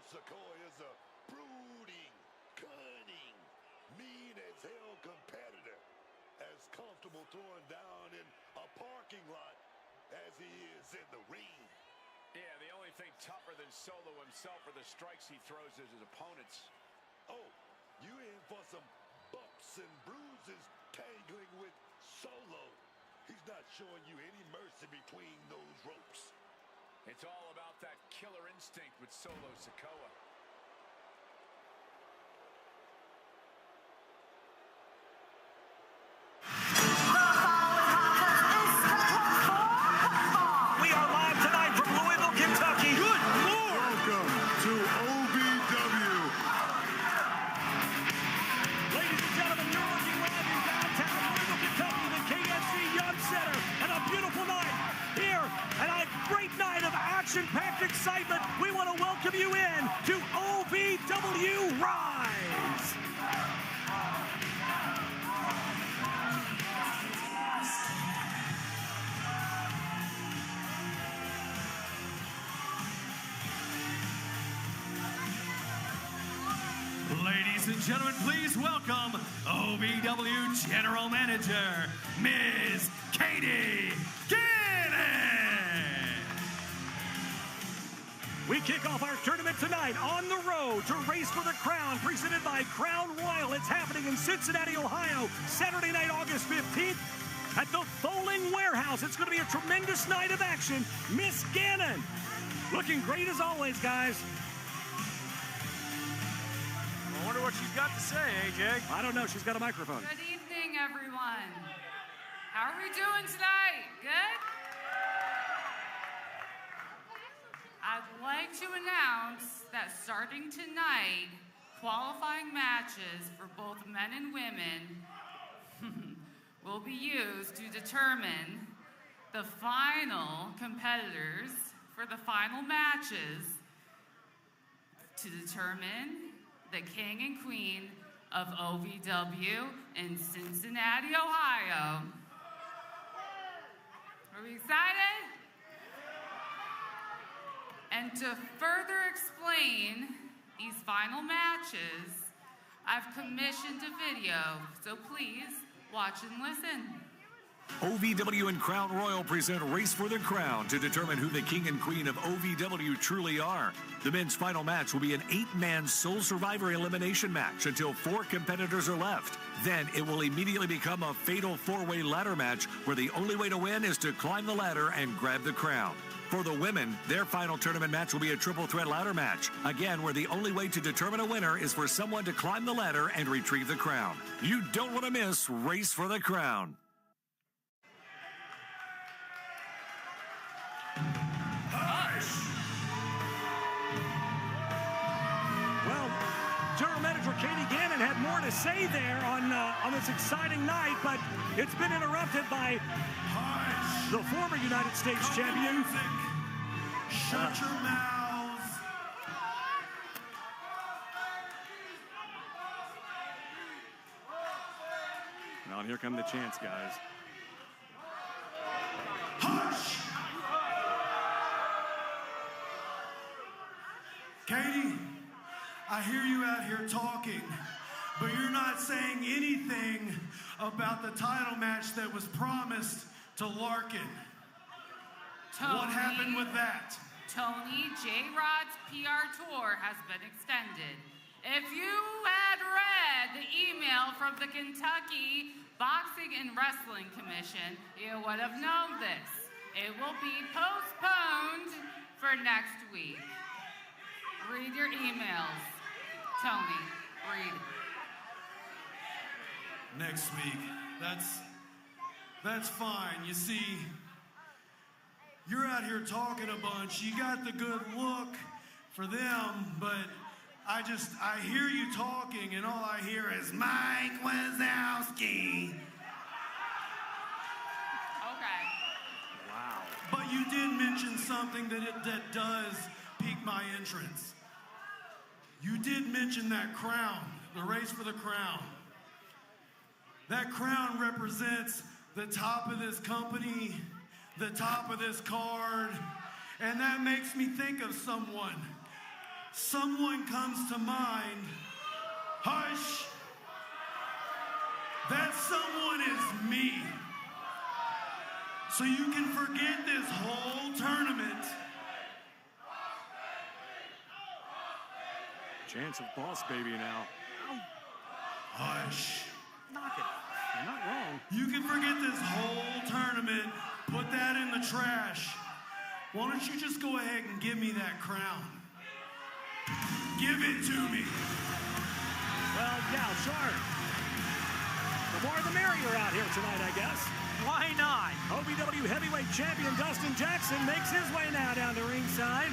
Sikoa is a brooding, cunning, mean-as-hell competitor, as comfortable throwing down in a parking lot as he is in the ring. Yeah, the only thing tougher than Solo himself are the strikes he throws at his opponents. Oh, you in for some bumps and bruises tangling with Solo. He's not showing you any mercy between those ropes. It's all about that killer instinct with Solo Sikoa. We are live tonight from Louisville, Kentucky. Good Lord! Welcome to OVW. Ladies and gentlemen, you're looking live in downtown Louisville, Kentucky, the KSC Young Center, and a beautiful night here, and a great night of action-packed excitement. We want to welcome you in to OVW Rise. Ladies and gentlemen, please welcome OVW General Manager, Ms. Katie Gannon. We kick off our tournament tonight on the road to Race for the Crown, presented by Crown Royal. It's happening in Cincinnati, Ohio, Saturday night, August 15th, at the Bowling Warehouse. It's going to be a tremendous night of action. Miss Gannon, looking great as always, guys. I wonder what she's got to say, AJ. I don't know. She's got a microphone. Good evening, everyone. How are we doing tonight? Good? I'd like to announce that starting tonight, qualifying matches for both men and women will be used to determine the final competitors for the final matches to determine the king and queen of OVW in Cincinnati, Ohio. Are we excited? And to further explain these final matches, I've commissioned a video, so please watch and listen. OVW and Crown Royal present Race for the Crown to determine who the king and queen of OVW truly are. The men's final match will be an 8-man sole survivor elimination match until 4 competitors are left. Then it will immediately become a fatal 4-way ladder match where the only way to win is to climb the ladder and grab the crown. For the women, their final tournament match will be a triple threat ladder match, again where the only way to determine a winner is for someone to climb the ladder and retrieve the crown. You don't want to miss Race for the Crown. Well, General Manager Katie Gannon had more to say there on this exciting night, but it's been interrupted by the former United States champion. Shut your mouths. Now here come the chants, guys. Hush! Katie, I hear you out here talking, but you're not saying anything about the title match that was promised to Larkin. What happened with that? Tony J. Rod's PR tour has been extended. If you had read the email from the Kentucky Boxing and Wrestling Commission, you would have known this. It will be postponed for next week. Read your emails. Tony, read. Next week. That's fine. You see, you're out here talking a bunch. You got the good look for them, but I hear you talking, and all I hear is Mike Wazowski. Okay. Wow. But you did mention something that does pique my interest. You did mention that crown, the race for the crown. That crown represents the top of this company, the top of this card, and that makes me think of someone. someone comes to mind, hush, that someone is me. So you can forget this whole tournament. Chance of Boss Baby now. Hush. Knock it. You're not wrong. You can forget this whole tournament. Put that in the trash. Why don't you just go ahead and give me that crown? Give it to me. Well, yeah, sure. The more the merrier out here tonight, I guess. Why not? OVW heavyweight champion Dustin Jackson makes his way now down to ringside.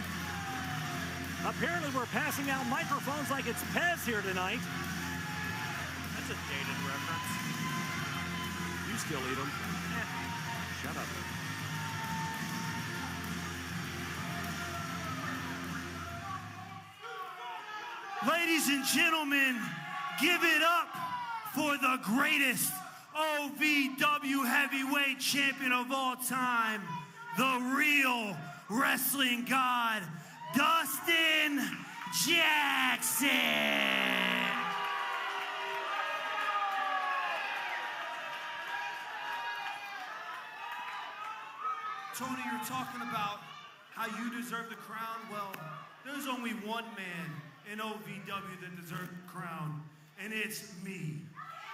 Apparently we're passing out microphones like it's Pez here tonight. That's a dated reference. You still eat them? Shut up. Ladies and gentlemen, give it up for the greatest OVW heavyweight champion of all time, the real wrestling god, Dustin Jackson. Tony, you're talking about how you deserve the crown. Well, there's only one man in OVW that deserves the crown, and it's me.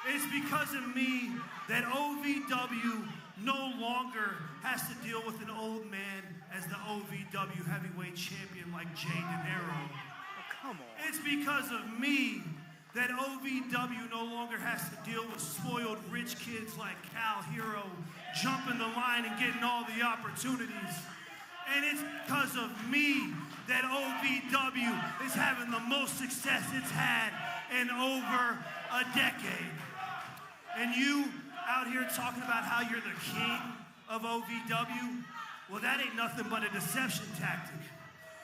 It's because of me that OVW no longer has to deal with an old man as the OVW heavyweight champion like Jay De Niro. Oh, come on. It's because of me that OVW no longer has to deal with spoiled rich kids like Cal Hero jumping the line and getting all the opportunities. And it's because of me that OVW is having the most success it's had in over a decade. And you out here talking about how you're the king of OVW, well, that ain't nothing but a deception tactic.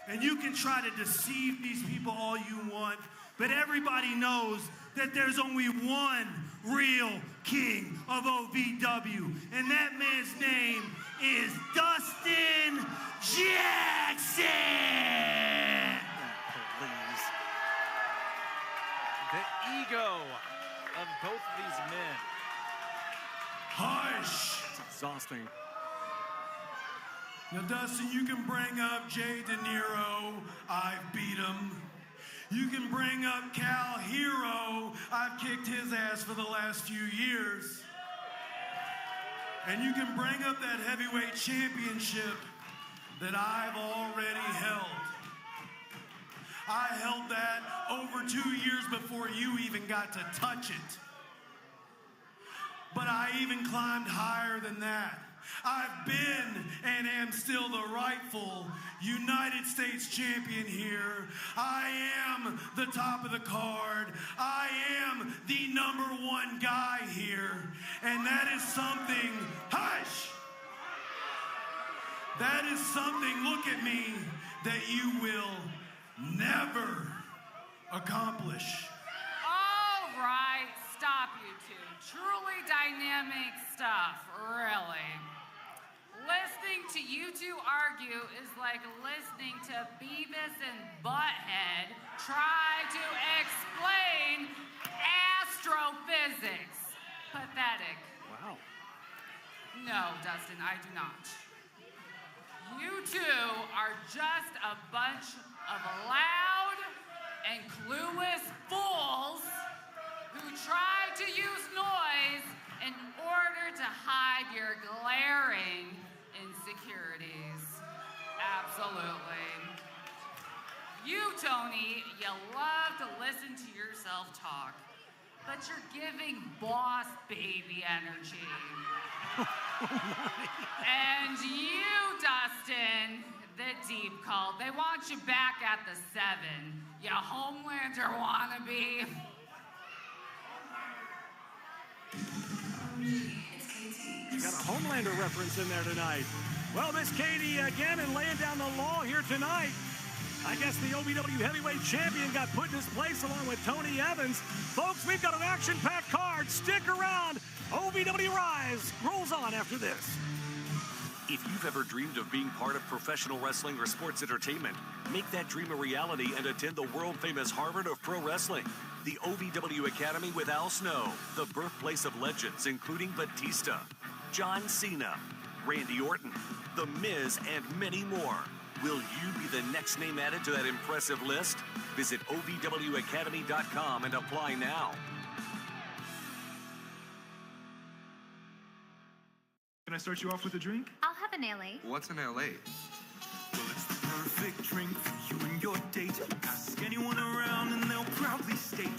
And you can try to deceive these people all you want, but everybody knows that there's only one real king of OVW, and that man's name is Dustin Jackson! Please. The ego of both of these men. Hush! It's exhausting. Now, Dustin, you can bring up Jay De Niro. I've beat him. You can bring up Cal Hero. I've kicked his ass for the last few years. And you can bring up that heavyweight championship that I've already held. I held that over 2 years before you even got to touch it. But I even climbed higher than that. I've been and am still the rightful United States champion here. I am the top of the card. I am the #1 guy here. And that is something, hush! That is something, look at me, that you will never accomplish. All right, stop you two. Truly dynamic stuff, really. Listening to you two argue is like listening to Beavis and Butthead try to explain astrophysics. Pathetic. Wow. No, Dustin, I do not. You two are just a bunch of loud and clueless fools who try to use noise in order to hide your glaring insecurities. Absolutely. You, Tony, you love to listen to yourself talk, but you're giving boss baby energy. And you, Dustin, the deep cult, they want you back at the 7. You Homelander wannabe. You got a Homelander reference in there tonight. Well, Miss Katie again and laying down the law here tonight. I guess the OVW heavyweight champion got put in his place along with Tony Evans. Folks, we've got an action-packed card. Stick around. OVW Rise rolls on after this. If you've ever dreamed of being part of professional wrestling or sports entertainment, make that dream a reality and attend the world-famous Harvard of Pro Wrestling. The OVW Academy with Al Snow, the birthplace of legends including Batista, John Cena, Randy Orton, The Miz, and many more. Will you be the next name added to that impressive list? Visit OVWacademy.com and apply now. Can I start you off with a drink? I'll have an LA. What's an LA? Well, it's the perfect drink for you and your date. Ask anyone around and they'll proudly state.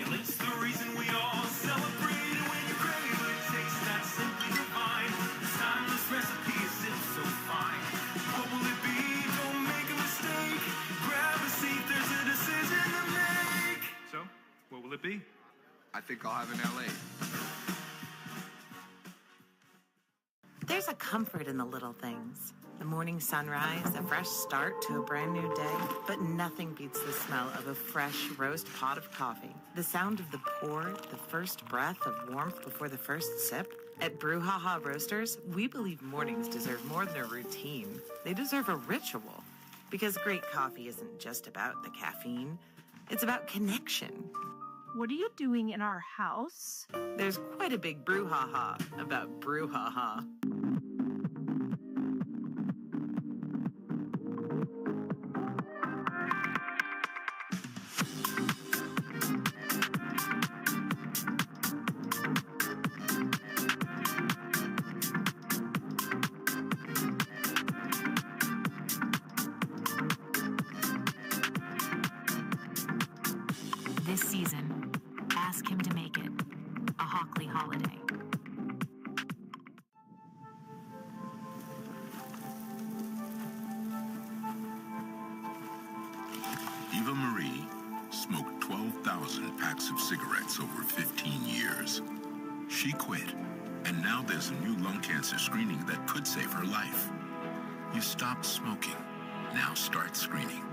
And it's the reason we all celebrate. And when you crave a taste that's simply divine, this timeless recipe is so fine. What will it be? Don't make a mistake. Grab a seat, there's a decision to make. So, what will it be? I think I'll have an LA. There's a comfort in the little things. The morning sunrise, a fresh start to a brand new day. But nothing beats the smell of a fresh roast pot of coffee. The sound of the pour, the first breath of warmth before the first sip. At Brouhaha Roasters, we believe mornings deserve more than a routine. They deserve a ritual. Because great coffee isn't just about the caffeine. It's about connection. What are you doing in our house? There's quite a big brouhaha about Brouhaha. This season, ask him to make it a Hockley holiday. Eva Marie smoked 12,000 packs of cigarettes over 15 years. She quit, and now there's a new lung cancer screening that could save her life. You stopped smoking. Now start screening.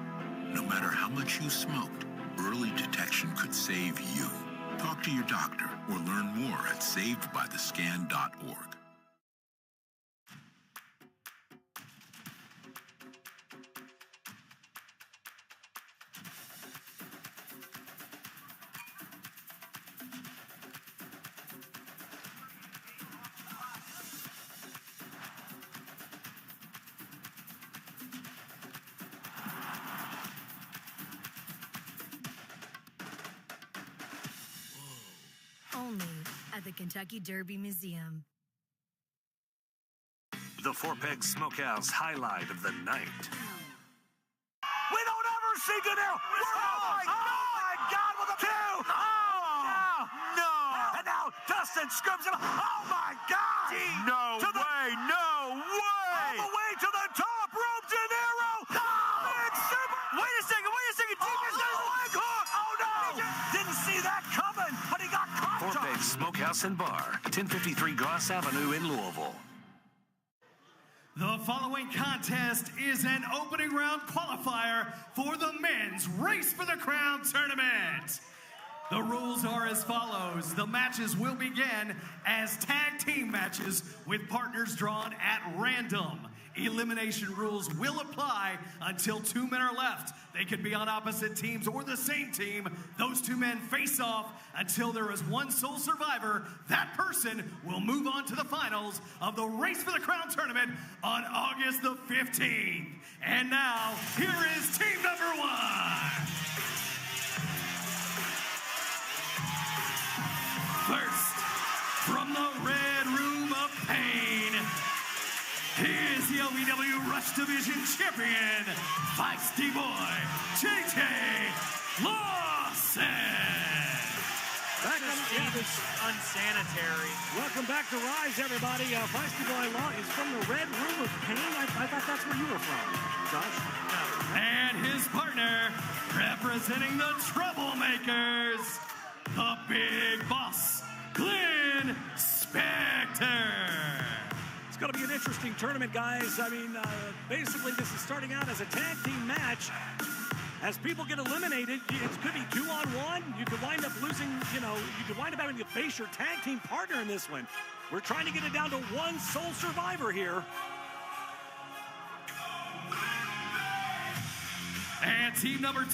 No matter how much you smoked, early detection could save you. Talk to your doctor or learn more at savedbythescan.org. Only at the Kentucky Derby Museum. The Four Pegs Smokehouse highlight of the night. We don't ever see Goodell. Oh my God, with a two. No. And now Dustin scrubs him. Oh my God. No way, no way! All the way to the top rope, De Niro. Wait a second, DJ's got his leg hook! Oh no. Didn't see that coming, but he got caught. Four Pegs Smokehouse and Bar, 1053 Goss Avenue in Louisville. The following contest is an opening round qualifier for the men's Race for the Crown tournament. The rules are as follows. The matches will begin as tag team matches with partners drawn at random. Elimination rules will apply until 2 men are left. They could be on opposite teams or the same team. Those 2 men face off until there is one sole survivor. That person will move on to the finals of the Race for the Crown tournament on August the 15th. And now, here is team number 1. First, from the Red Room of Pain, here's the OVW Rush Division Champion, Feisty Boy, JJ Lawson. It's unsanitary. Welcome back to Rise, everybody. Feisty Boy Law is from the Red Room of Pain. I thought that's where you were from, Josh. No. And his partner, representing the Troublemakers, the Big Boss, Glenn Spector. It's going to be an interesting tournament, guys. I mean, basically, this is starting out as a tag team match. As people get eliminated, it could be 2-on-1. You could wind up losing, you could wind up having to face your tag team partner in this one. We're trying to get it down to one sole survivor here. And team number 2,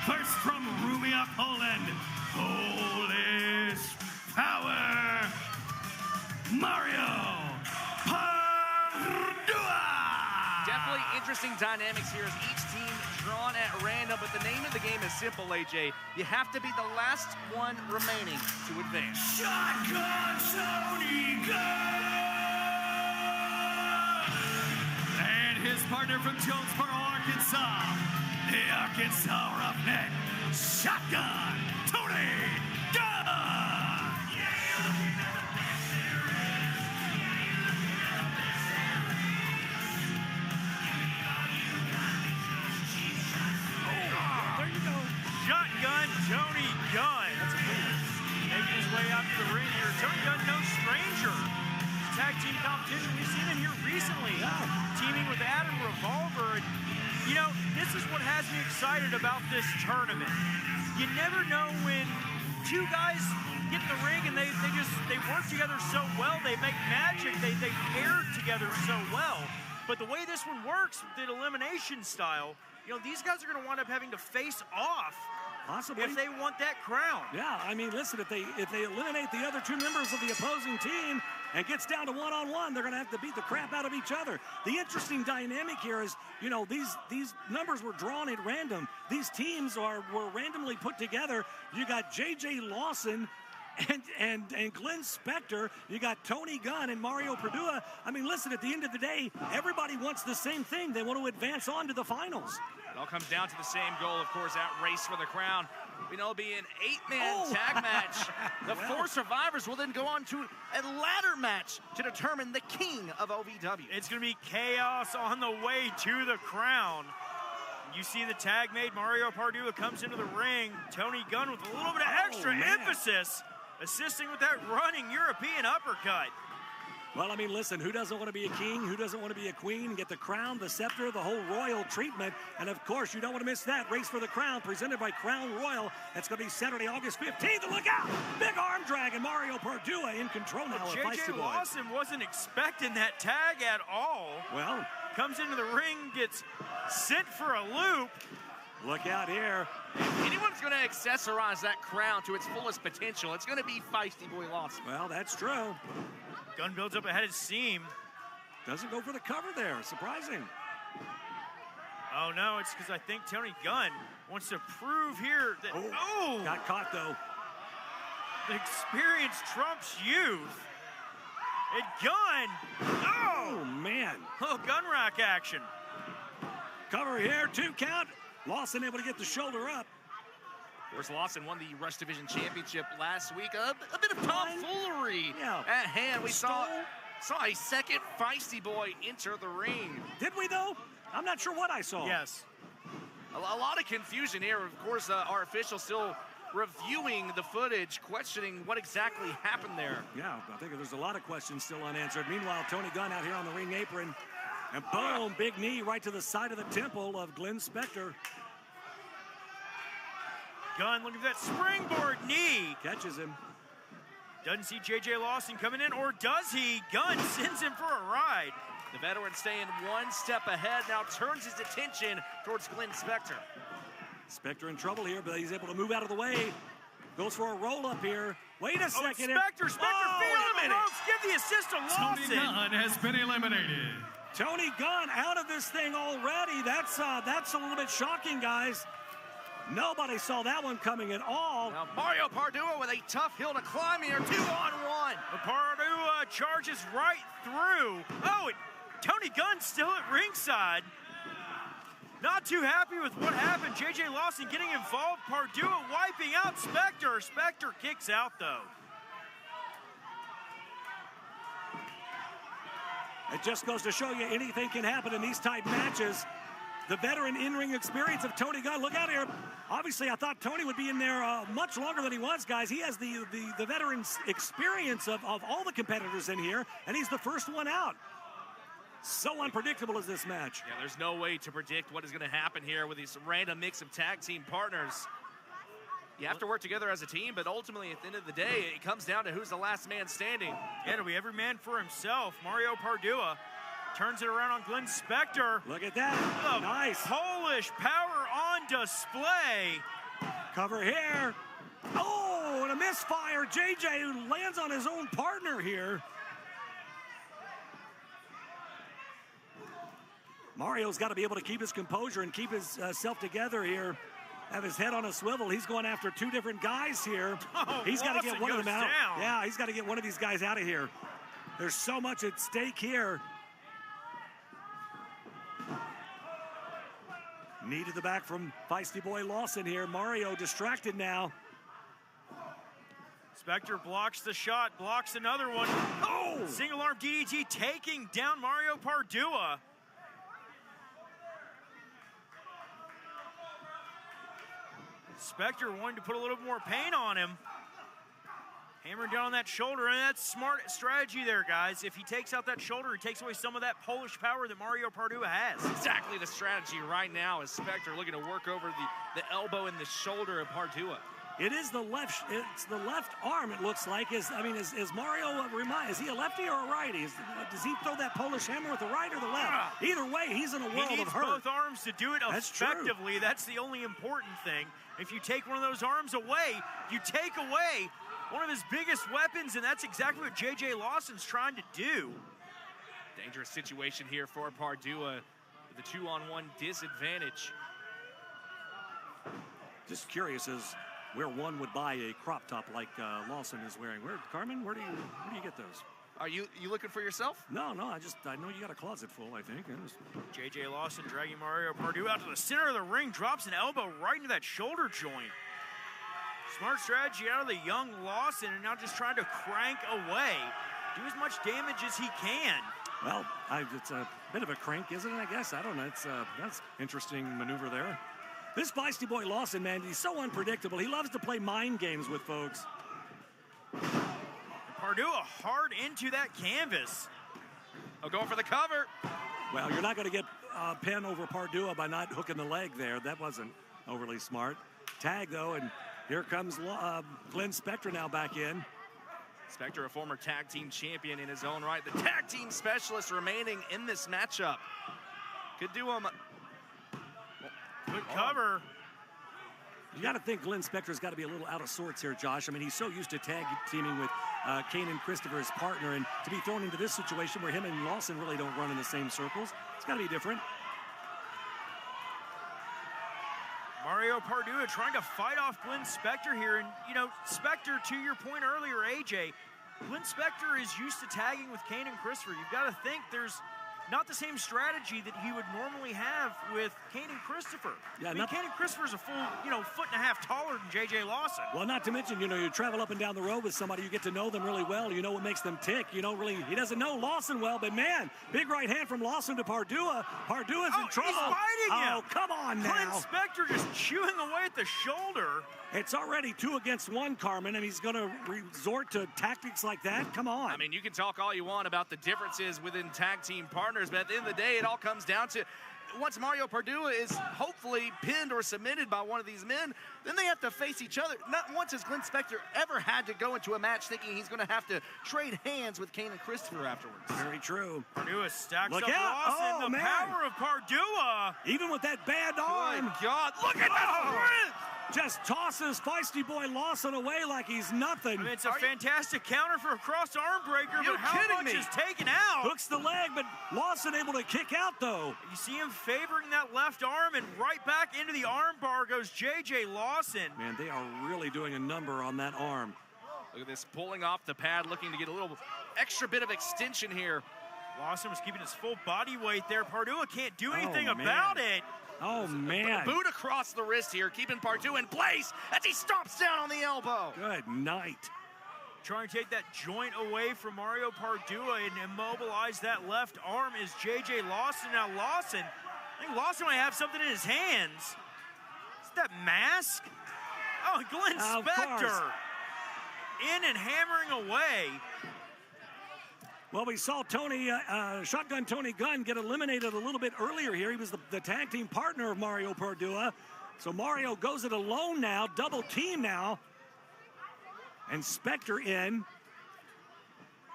first from Rumia, Poland, Polish Power, Mario Pardua. Definitely interesting dynamics here as each team drawn at random, but the name of the game is simple, AJ. You have to be the last one remaining to advance. Shotgun Tony Gunn! And his partner from Jonesboro, Arkansas, the Arkansas Roughneck, Shotgun Tony Gunn! Shotgun Tony Gunn. That's a move. Making his way out to the ring here. Tony Gunn, no stranger. Tag team competition. We've seen him here recently. Teaming with Adam Revolver. And, you know, this is what has me excited about this tournament. You never know when two guys get in the ring and they work together so well. They make magic. They pair together so well. But the way this one works, the elimination style, you know, these guys are going to wind up having to face off. Possibly. If they want that crown. Yeah, I mean, listen, if they eliminate the other two members of the opposing team and gets down to one-on-one, they're going to have to beat the crap out of each other. The interesting dynamic here is, you know, these numbers were drawn at random. These teams were randomly put together. You got J.J. Lawson and Glenn Spector. You got Tony Gunn and Mario Pardua. I mean, listen, at the end of the day, everybody wants the same thing. They want to advance on to the finals. It all comes down to the same goal, of course, that race for the crown. We know it'll be an 8-man tag match. The 4 survivors will then go on to a ladder match to determine the king of OVW. It's going to be chaos on the way to the crown. You see the tag made. Mario Pardua comes into the ring. Tony Gunn with a little bit of extra emphasis, assisting with that running European uppercut. Well, I mean, listen, who doesn't want to be a king? Who doesn't want to be a queen? Get the crown, the scepter, the whole royal treatment. And, of course, you don't want to miss that. Race for the Crown, presented by Crown Royal. That's going to be Saturday, August 15th. And look out! Big arm drag, and Mario Pardua in control now. J.J. Lawson wasn't expecting that tag at all. Well, comes into the ring, gets sent for a loop. Look out here. If anyone's going to accessorize that crown to its fullest potential, it's going to be Feisty Boy Lawson. Well, that's true. Gunn builds up ahead of steam. Doesn't go for the cover there. Surprising. Oh, no, it's because I think Tony Gunn wants to prove here that... Oh! Got caught, though. The experience trumps youth. And Gunn... Oh, man. Oh, gun rack action. Cover here, 2 count. Lawson able to get the shoulder up. Of course, Lawson won the Rush Division Championship last week. A bit of tomfoolery at hand. We saw a second Feisty Boy enter the ring. Did we, though? I'm not sure what I saw. Yes. A lot of confusion here. Of course, our officials still reviewing the footage, questioning what exactly happened there. Yeah, I think there's a lot of questions still unanswered. Meanwhile, Tony Gunn out here on the ring apron. And boom, big knee right to the side of the temple of Glenn Spector. Gunn looking at that springboard knee. Catches him. Doesn't see J.J. Lawson coming in, or does he? Gunn sends him for a ride. The veteran staying one step ahead, now turns his attention towards Glenn Spector. Spector in trouble here, but he's able to move out of the way. Goes for a roll-up here. Wait a second. Spector, feeling the ropes. Give the assist to Lawson. Tony Gunn has been eliminated. Tony Gunn out of this thing already. That's a little bit shocking, guys. Nobody saw that one coming at all. Now Mario Pardua with a tough hill to climb here, 2-on-1. Pardua charges right through. Oh, and Tony Gunn still at ringside. Not too happy with what happened. J.J. Lawson getting involved. Pardua wiping out Spector. Spector kicks out, though. It just goes to show you anything can happen in these type matches. The veteran in-ring experience of Tony Gunn. Look out here. Obviously, I thought Tony would be in there much longer than he was, guys. He has the veteran's experience of all the competitors in here, and he's the first one out. So unpredictable is this match. Yeah, there's no way to predict what is going to happen here with these random mix of tag team partners. You have to work together as a team, but ultimately, at the end of the day, it comes down to who's the last man standing. Yeah, it'll be every man for himself. Mario Pardua Turns it around on Glenn Spector. Look at that. The nice. Polish power on display. Cover here. Oh, and a misfire. JJ lands on his own partner here. Mario's got to be able to keep his composure and keep his self together here. Have his head on a swivel. He's going after two different guys here. Oh, he's got to get one of them out. Down. Yeah, he's got to get one of these guys out of here. There's so much at stake here. Knee to the back from Feisty Boy Lawson here. Mario distracted now. Spector blocks the shot, blocks another one. Oh! Single arm DDT taking down Mario Pardua. Spector wanting to put a little more pain on him. Hammering down on that shoulder, and that's smart strategy there, guys. If he takes out that shoulder, he takes away some of that Polish power that Mario Pardua has. Exactly the strategy right now is Spector looking to work over the elbow and the shoulder of Pardua. It is the left. It's the left arm. It looks like. Is Mario is he a lefty or a righty? Does he throw that Polish hammer with the right or the left? Either way, he's in a world of hurt. He needs both arms to do it effectively. That's the only important thing. If you take one of those arms away, you take away one of his biggest weapons, and that's exactly what J.J. Lawson's trying to do. Dangerous situation here for Pardua with a 2-on-1 disadvantage. Just curious as where one would buy a crop top like Lawson is wearing. Carmen, where do you get those? Are you looking for yourself? No, I know you got a closet full, I think. J.J. Lawson dragging Mario Pardua out to the center of the ring, drops an elbow right into that shoulder joint. Smart strategy out of the young Lawson, and now just trying to crank away. Do as much damage as he can. Well, it's a bit of a crank, isn't it, I guess? I don't know. That's interesting maneuver there. This Feisty Boy Lawson, man, he's so unpredictable. He loves to play mind games with folks. Pardua hard into that canvas. Oh, going for the cover. Well, you're not going to get a pin over Pardua by not hooking the leg there. That wasn't overly smart. Tag, though, and here comes Glenn Spector now back in. Spector, a former tag team champion in his own right. The tag team specialist remaining in this matchup. Could do him. Good cover. You got to think Glenn Spector's got to be a little out of sorts here, Josh. I mean, he's so used to tag teaming with Kane and Christopher, his partner, and to be thrown into this situation where him and Lawson really don't run in the same circles, it's got to be different. Mario Pardua trying to fight off Glenn Spector here. And, Spector, to your point earlier, AJ, Glenn Spector is used to tagging with Kane and Christopher. You've got to think there's not the same strategy that he would normally have with Kane and Christopher. Yeah, Kane and Christopher's a full, foot and a half taller than J.J. Lawson. Well, not to mention, you travel up and down the road with somebody, you get to know them really well. You know what makes them tick. He doesn't know Lawson well, but man, big right hand from Lawson to Pardua. Pardua's in trouble. He's fighting him. Oh, come on now. Glenn Spector just chewing away at the shoulder. It's already 2 against 1, Carmen, and he's going to resort to tactics like that? Come on. I mean, you can talk all you want about the differences within tag team partners, but at the end of the day, it all comes down to once Mario Pardua is hopefully pinned or submitted by one of these men, then they have to face each other. Not once has Glenn Spector ever had to go into a match thinking he's going to have to trade hands with Kane and Christopher afterwards. Very true. Pardua stacks Look up out. Lawson. The power of Pardua. Even with that bad arm. Good God, look at that strength. Just tosses Feisty Boy Lawson away like he's nothing. I mean, it's a fantastic counter for a cross arm breaker, but how much is taken out? Hooks the leg, but Lawson able to kick out, though. You see him favoring that left arm, and right back into the arm bar goes J.J. Lawson. Man, they are really doing a number on that arm. Look at this, pulling off the pad, looking to get a little extra bit of extension here. Lawson was keeping his full body weight there. Pardua can't do anything about it. Oh, man. Boot across the wrist here, keeping Pardua in place as he stomps down on the elbow. Good night. Trying to take that joint away from Mario Pardua and immobilize that left arm is J.J. Lawson. Now Lawson, I think Lawson might have something in his hands. Is that mask? Oh, Glenn Spector in and hammering away. Well, we saw Shotgun Tony Gunn get eliminated a little bit earlier here. He was the tag team partner of Mario Pardua. So Mario goes it alone now, double team now. And Spector in.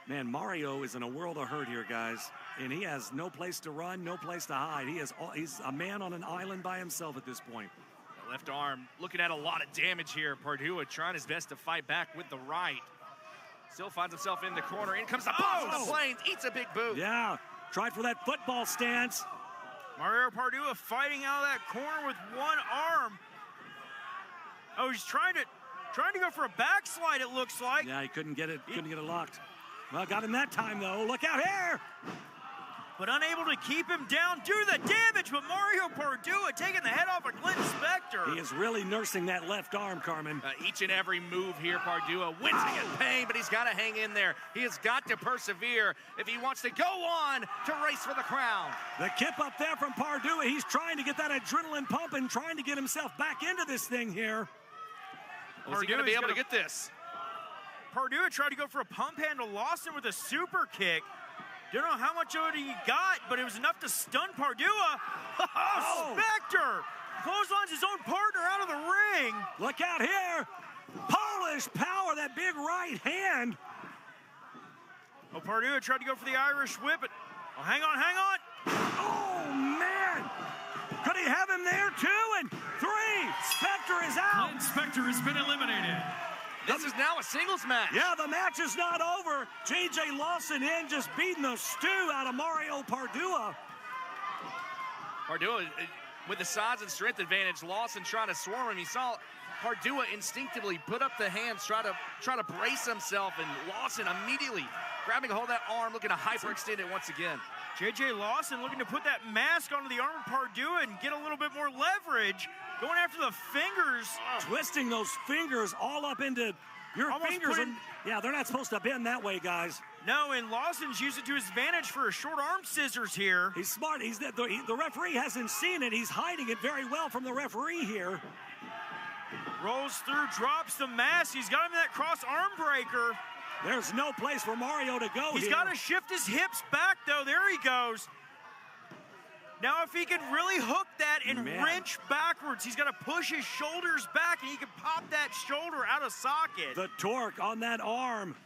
Man, Mario is in a world of hurt here, guys. And he has no place to run, no place to hide. He's a man on an island by himself at this point. The left arm looking at a lot of damage here. Pardua trying his best to fight back with the right. Still finds himself in the corner. In comes the boss of the Plains. Eats a big boot. Yeah, tried for that football stance. Mario Pardua fighting out of that corner with one arm. Oh, he's trying to go for a backslide, it looks like. Yeah, he couldn't get it locked. Well, got him that time, though. Look out here! But unable to keep him down due to the damage. But Mario Pardua taking the head off of Clint Spector. He is really nursing that left arm, Carmen. Each and every move here, Pardua wincing in pain, but he's got to hang in there. He has got to persevere if he wants to go on to race for the crown. The kip up there from Pardua. He's trying to get that adrenaline pumping, trying to get himself back into this thing here. Is he going to be able to get this? Pardua tried to go for a pump handle, lost him with a super kick. Don't know how much of it he got, but it was enough to stun Pardua. Oh, Spector clotheslines his own partner out of the ring. Look out here. Polish power, that big right hand. Oh, Pardua tried to go for the Irish whip, but hang on. Oh, man. Could he have him there, 2 and 3? Spector is out. Clint Spector has been eliminated. This is now a singles match. Yeah, the match is not over. J.J. Lawson in, just beating the stew out of Mario Pardua. Pardua, with the size and strength advantage, Lawson trying to swarm him. He saw Pardua instinctively put up the hands, try to brace himself, and Lawson immediately grabbing a hold of that arm, looking to hyperextend it once again. J.J. Lawson looking to put that mask onto the arm of Pardua and get a little bit more leverage. Going after the fingers. Twisting those fingers all up into your fingers. Yeah, they're not supposed to bend that way, guys. No, and Lawson's used it to his advantage for a short arm scissors here. He's smart. The referee hasn't seen it. He's hiding it very well from the referee here. Rolls through, drops the mask. He's got him in that cross arm breaker. There's no place for Mario to go. He's got to shift his hips back, though. There he goes. Now, if he can really hook that and wrench backwards, he's got to push his shoulders back, and he can pop that shoulder out of socket. The torque on that arm.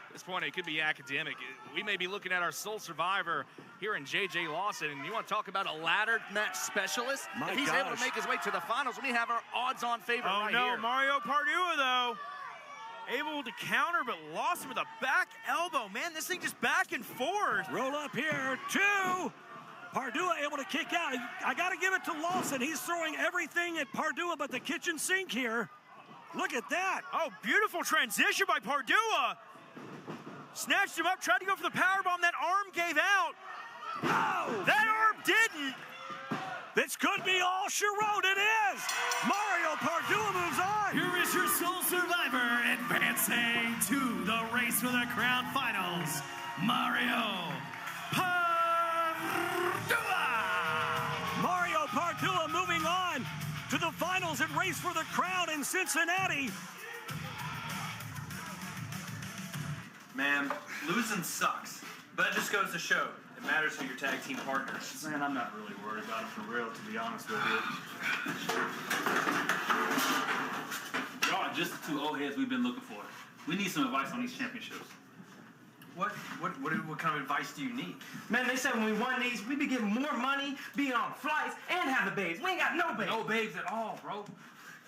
At this point, it could be academic. We may be looking at our sole survivor here in J.J. Lawson, and you want to talk about a ladder match specialist? If he's able to make his way to the finals, we have our odds-on favorite right here. Oh, no, Mario Pardua, though. Able to counter, but lost him with a back elbow. Man, this thing just back and forth. Roll up here, 2. Pardua able to kick out. I got to give it to Lawson. He's throwing everything at Pardua but the kitchen sink here. Look at that. Oh, beautiful transition by Pardua. Snatched him up, tried to go for the powerbomb. That arm gave out. Oh, that arm didn't. This could be all she wrote. It is. Mario Pardua moves on. Here is your sole survivor advancing to the Race for the Crown finals, Mario Pardua. Mario Pardua moving on to the finals at Race for the Crown in Cincinnati. Man, losing sucks, but it just goes to show. It matters who your tag team partners. Man, I'm not really worried about it for real, to be honest with you. Y'all are just the 2 old heads we've been looking for. We need some advice on these championships. What kind of advice do you need? Man, they said when we won these, we'd be getting more money, being on flights, and having babes. We ain't got no babes. No babes at all, bro.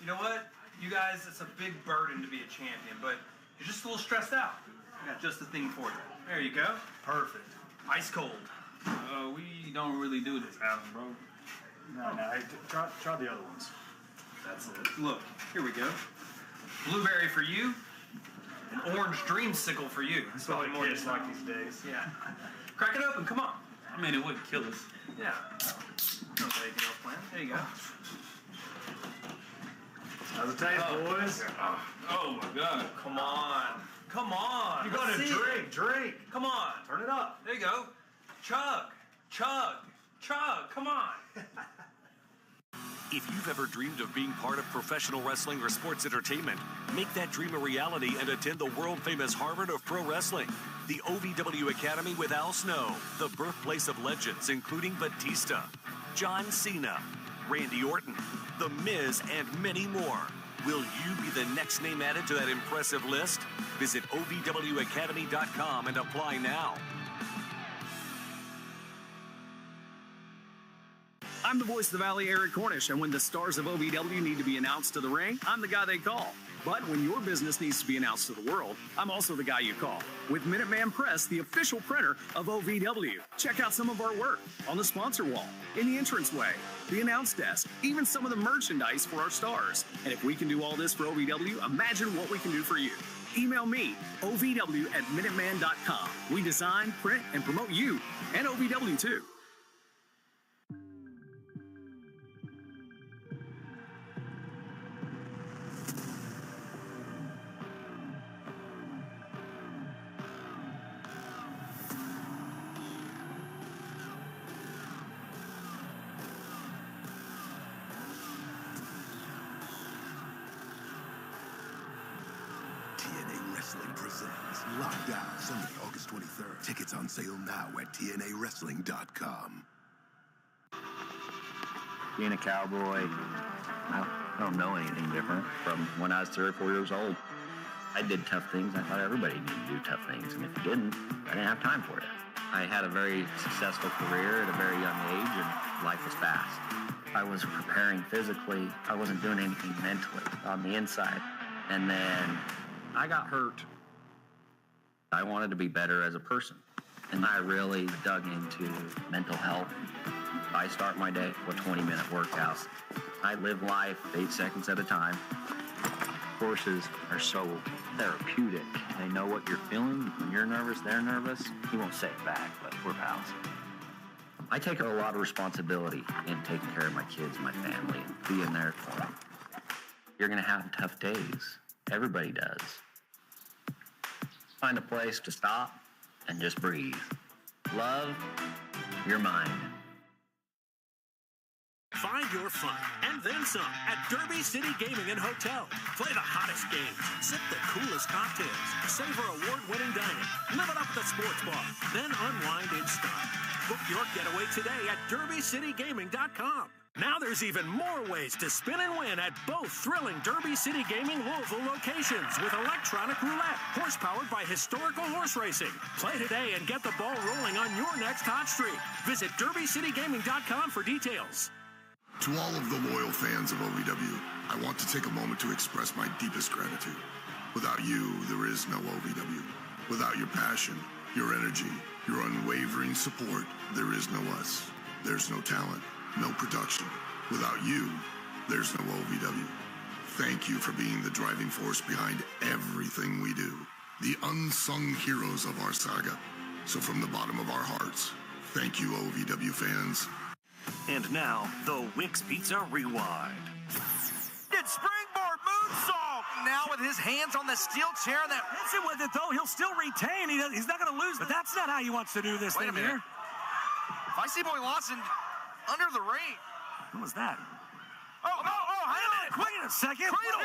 You know what? You guys, it's a big burden to be a champion, but you're just a little stressed out. I got just the thing for you. There you go. Perfect. Ice cold. We don't really do this, Adam, bro. No, try the other ones. That's it. Look, here we go. Blueberry for you, and orange dreamsicle for you. That's probably more just like these days. Yeah. Crack it open, come on. I mean, it wouldn't kill us. Yeah. Don't have anything else planned. There you go. How's it taste, boys? Oh my God. Come on. Come on. You gotta drink. Come on. Turn it up. There you go. Chug. Come on. If you've ever dreamed of being part of professional wrestling or sports entertainment, make that dream a reality and attend the world-famous Harvard of Pro Wrestling. The OVW Academy with Al Snow, the birthplace of legends including Batista, John Cena, Randy Orton, The Miz, and many more. Will you be the next name added to that impressive list? Visit OVWacademy.com and apply now. I'm the voice of the Valley, Eric Cornish, and when the stars of OVW need to be announced to the ring, I'm the guy they call. But when your business needs to be announced to the world, I'm also the guy you call. With Minuteman Press, the official printer of OVW. Check out some of our work on the sponsor wall, in the entranceway, the announce desk, even some of the merchandise for our stars. And if we can do all this for OVW, imagine what we can do for you. Email me, ovw@minuteman.com. We design, print, and promote you, and OVW too. TNA Wrestling presents Lockdown, Sunday, August 23rd. Tickets on sale now at TNAWrestling.com. Being a cowboy, I don't know anything different from when I was 3 or 4 years old. I did tough things. I thought everybody needed to do tough things, and if you didn't, I didn't have time for it. I had a very successful career at a very young age, and life was fast. I was preparing physically. I wasn't doing anything mentally on the inside. And then I got hurt. I wanted to be better as a person, and I really dug into mental health. I start my day with 20-minute workouts. I live life 8 seconds at a time. Horses are so therapeutic. They know what you're feeling. When you're nervous, they're nervous. You won't say it back, but we're pals. I take a lot of responsibility in taking care of my kids, my family, and being there for them. You're going to have tough days. Everybody does. Find a place to stop and just breathe. Love your mind. Find your fun and then some at Derby City Gaming and Hotel. Play the hottest games, sip the coolest cocktails, savor award-winning dining, live it up at the sports bar, then unwind in style. Book your getaway today at DerbyCityGaming.com. Now there's even more ways to spin and win at both thrilling Derby City Gaming Louisville locations with electronic roulette, horse-powered by historical horse racing. Play today and get the ball rolling on your next hot streak. Visit DerbyCityGaming.com for details. To all of the loyal fans of OVW, I want to take a moment to express my deepest gratitude. Without you, there is no OVW. Without your passion, your energy, your unwavering support, there is no us. There's no talent, no production. Without you, there's no OVW. Thank you for being the driving force behind everything we do. The unsung heroes of our saga. So from the bottom of our hearts, thank you, OVW fans. And now, the Wix Pizza Rewind. It's springboard moonsault. Now with his hands on the steel chair. That hits it with it, though. He'll still retain. He's not going to lose. But that's not how he wants to do this thing here. If I see Boy Lawson under the ring. What was that? Oh, hang on. Wait a second. Cradle.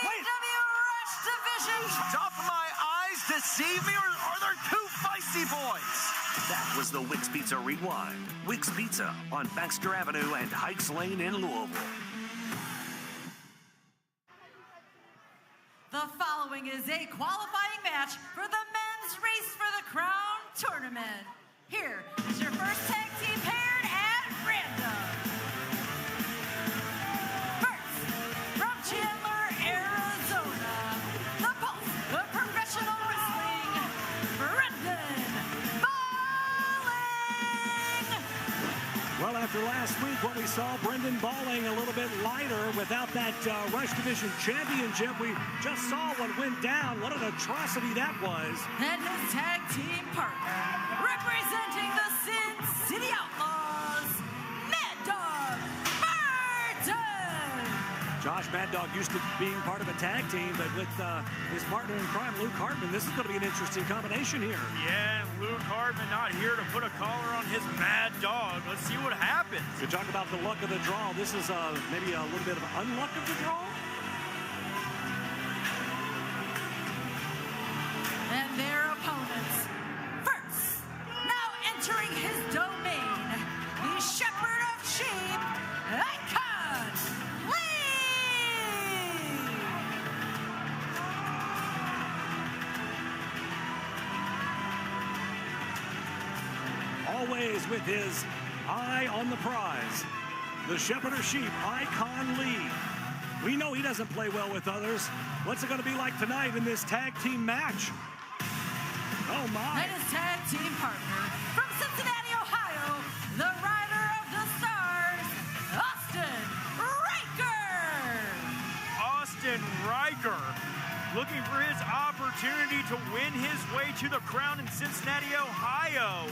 OVW Rush Division. Top of my eyes deceive me, or are there two feisty boys? That was the Wix Pizza Rewind. Wix Pizza on Baxter Avenue and Heights Lane in Louisville. The following is a qualifying match for the Men's Race for the Crown tournament. Here is your first tag team paired at random. First, from Chandler, Arizona, the pulse of professional wrestling, Brendan Balling. Well, after last week when we saw Brendan Balling a little bit lighter without that Rush Division Championship, we just saw what went down. What an atrocity that was. And his tag team partner, representing the Sin City Outlaws, Mad Dog Martin. Josh Mad Dog used to being part of a tag team, but with his partner in crime, Luke Hartman, this is going to be an interesting combination here. Yeah, and Luke Hartman not here to put a collar on his Mad Dog. Let's see what happens. You talk about the luck of the draw. This is maybe a little bit of unluck of the draw. And their opponents. First, now entering his domain, the Shepherd of Sheep, Icon Lee. ways with his eye on the prize. The shepherd of sheep, Icon Lee. We know he doesn't play well with others. What's it going to be like tonight in this tag team match? Oh, my. And his tag team partner from Cincinnati, Ohio, the rider of the stars, Austin Riker. Austin Riker looking for his opportunity to win his way to the crown in Cincinnati, Ohio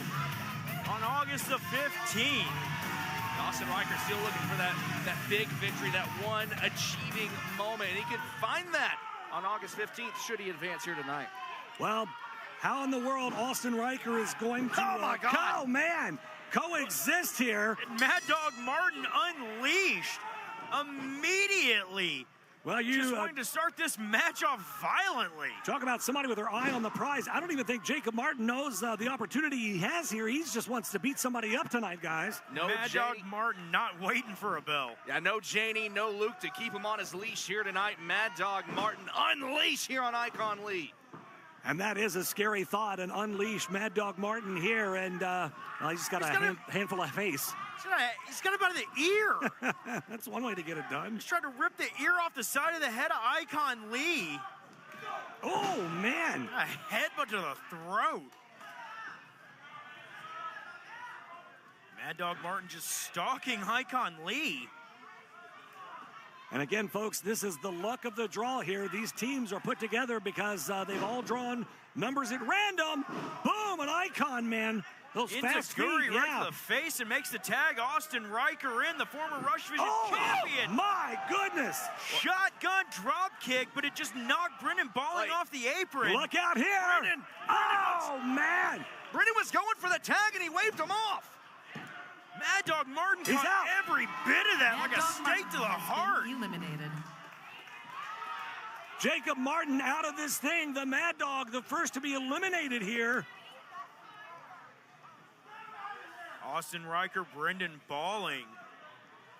on August the 15th. Austin Riker still looking for that big victory, that one achieving moment. And he could find that on August 15th should he advance here tonight. Well, how in the world Austin Riker is going to oh my God. coexist here. And Mad Dog Martin unleashed immediately. Well, you just wanting to start this match off violently. Talk about somebody with their eye on the prize. I don't even think Jacob Martin knows the opportunity he has here. He just wants to beat somebody up tonight, guys. No Mad Dog Martin not waiting for a bell. Yeah, no Janie, no Luke to keep him on his leash here tonight. Mad Dog Martin unleash here on Icon Lee. And that is a scary thought, an unleash Mad Dog Martin here, and he's just got a handful of face. He's got it by the ear. That's one way to get it done. He's trying to rip the ear off the side of the head of Icon Lee. Oh, man. A headbutt to the throat. Mad Dog Martin just stalking Icon Lee. And again, folks, this is the luck of the draw here. These teams are put together because they've all drawn numbers at random. Boom, an Icon, man. Those fast feet, right to the face and makes the tag. Austin Riker in, the former Rush Division champion. Oh, my goodness. Shotgun drop kick, but it just knocked Brendan Balling off the apron. Look out here. Brendan man. Brendan was going for the tag, and he waved him off. Mad Dog Martin He's caught out. every bit of that like a stake to the heart. Eliminated. Jacob Martin out of this thing. The Mad Dog, the first to be eliminated here. Austin Riker, Brendan Balling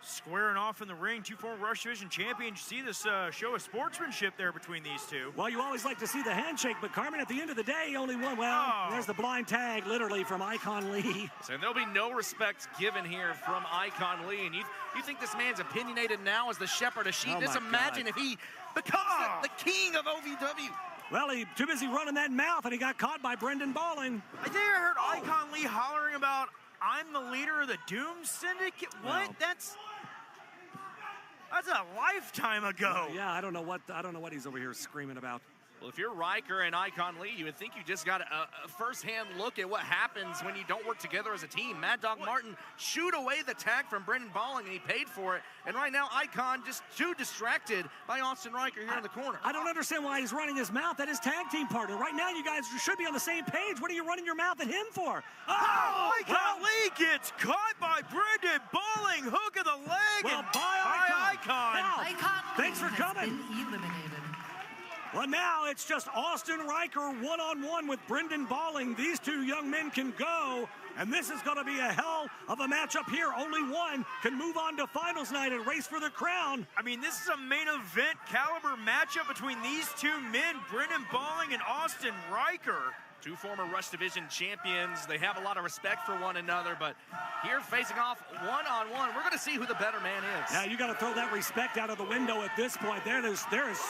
squaring off in the ring. Two former Rush Division champions. You see this show of sportsmanship there between these two. Well, you always like to see the handshake, but Carmen, at the end of the day, only one. Well, there's the blind tag, literally, from Icon Lee. So there'll be no respect given here from Icon Lee. And you think this man's opinionated now as the shepherd of sheep? Just imagine if he becomes the king of OVW. Well, he too busy running that mouth, and he got caught by Brendan Balling. I think I heard Icon Lee hollering about, "I'm the leader of the Doom Syndicate." What? Well, That's a lifetime ago. Yeah, I don't know what he's over here screaming about. Well, if you're Riker and Icon Lee, you would think you just got a first-hand look at what happens when you don't work together as a team. Mad Dog Martin shooed away the tag from Brendan Balling, and he paid for it. And right now, Icon just too distracted by Austin Riker here in the corner. I don't understand why he's running his mouth at his tag team partner. Right now, you guys should be on the same page. What are you running your mouth at him for? Icon Lee gets caught by Brendan Balling. Hook of the leg. Well, and bye, Icon. Now, Icon thanks for Lee coming. has been eliminated. Well, now it's just Austin Riker one-on-one with Brendan Balling. These two young men can go, and this is going to be a hell of a matchup here. Only one can move on to finals night and race for the crown. I mean, this is a main event caliber matchup between these two men, Brendan Balling and Austin Riker. Two former Rush Division champions. They have a lot of respect for one another, but here facing off one-on-one, we're going to see who the better man is. Now, you got to throw that respect out of the window at this point. There is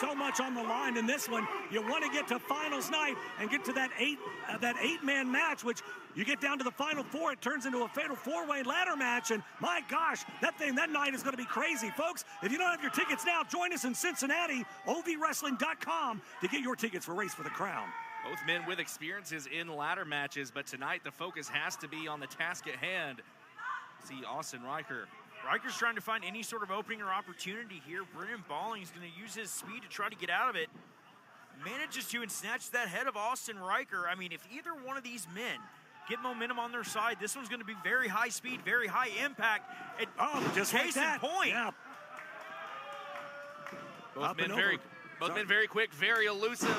so much on the line in this one. You want to get to finals night and get to that eight-man match, which you get down to the final four, it turns into a fatal four-way ladder match, and my gosh, that night is going to be crazy. Folks, if you don't have your tickets now, join us in Cincinnati, ovwrestling.com, to get your tickets for Race for the Crown. Both men with experiences in ladder matches, but tonight the focus has to be on the task at hand. See Austin Riker. Riker's trying to find any sort of opening or opportunity here. Brendan Balling is going to use his speed to try to get out of it. Manages to snatch that head of Austin Riker. I mean, if either one of these men get momentum on their side, this one's going to be very high speed, very high impact. And just case like that. in point. Yeah. Both men very quick, very elusive,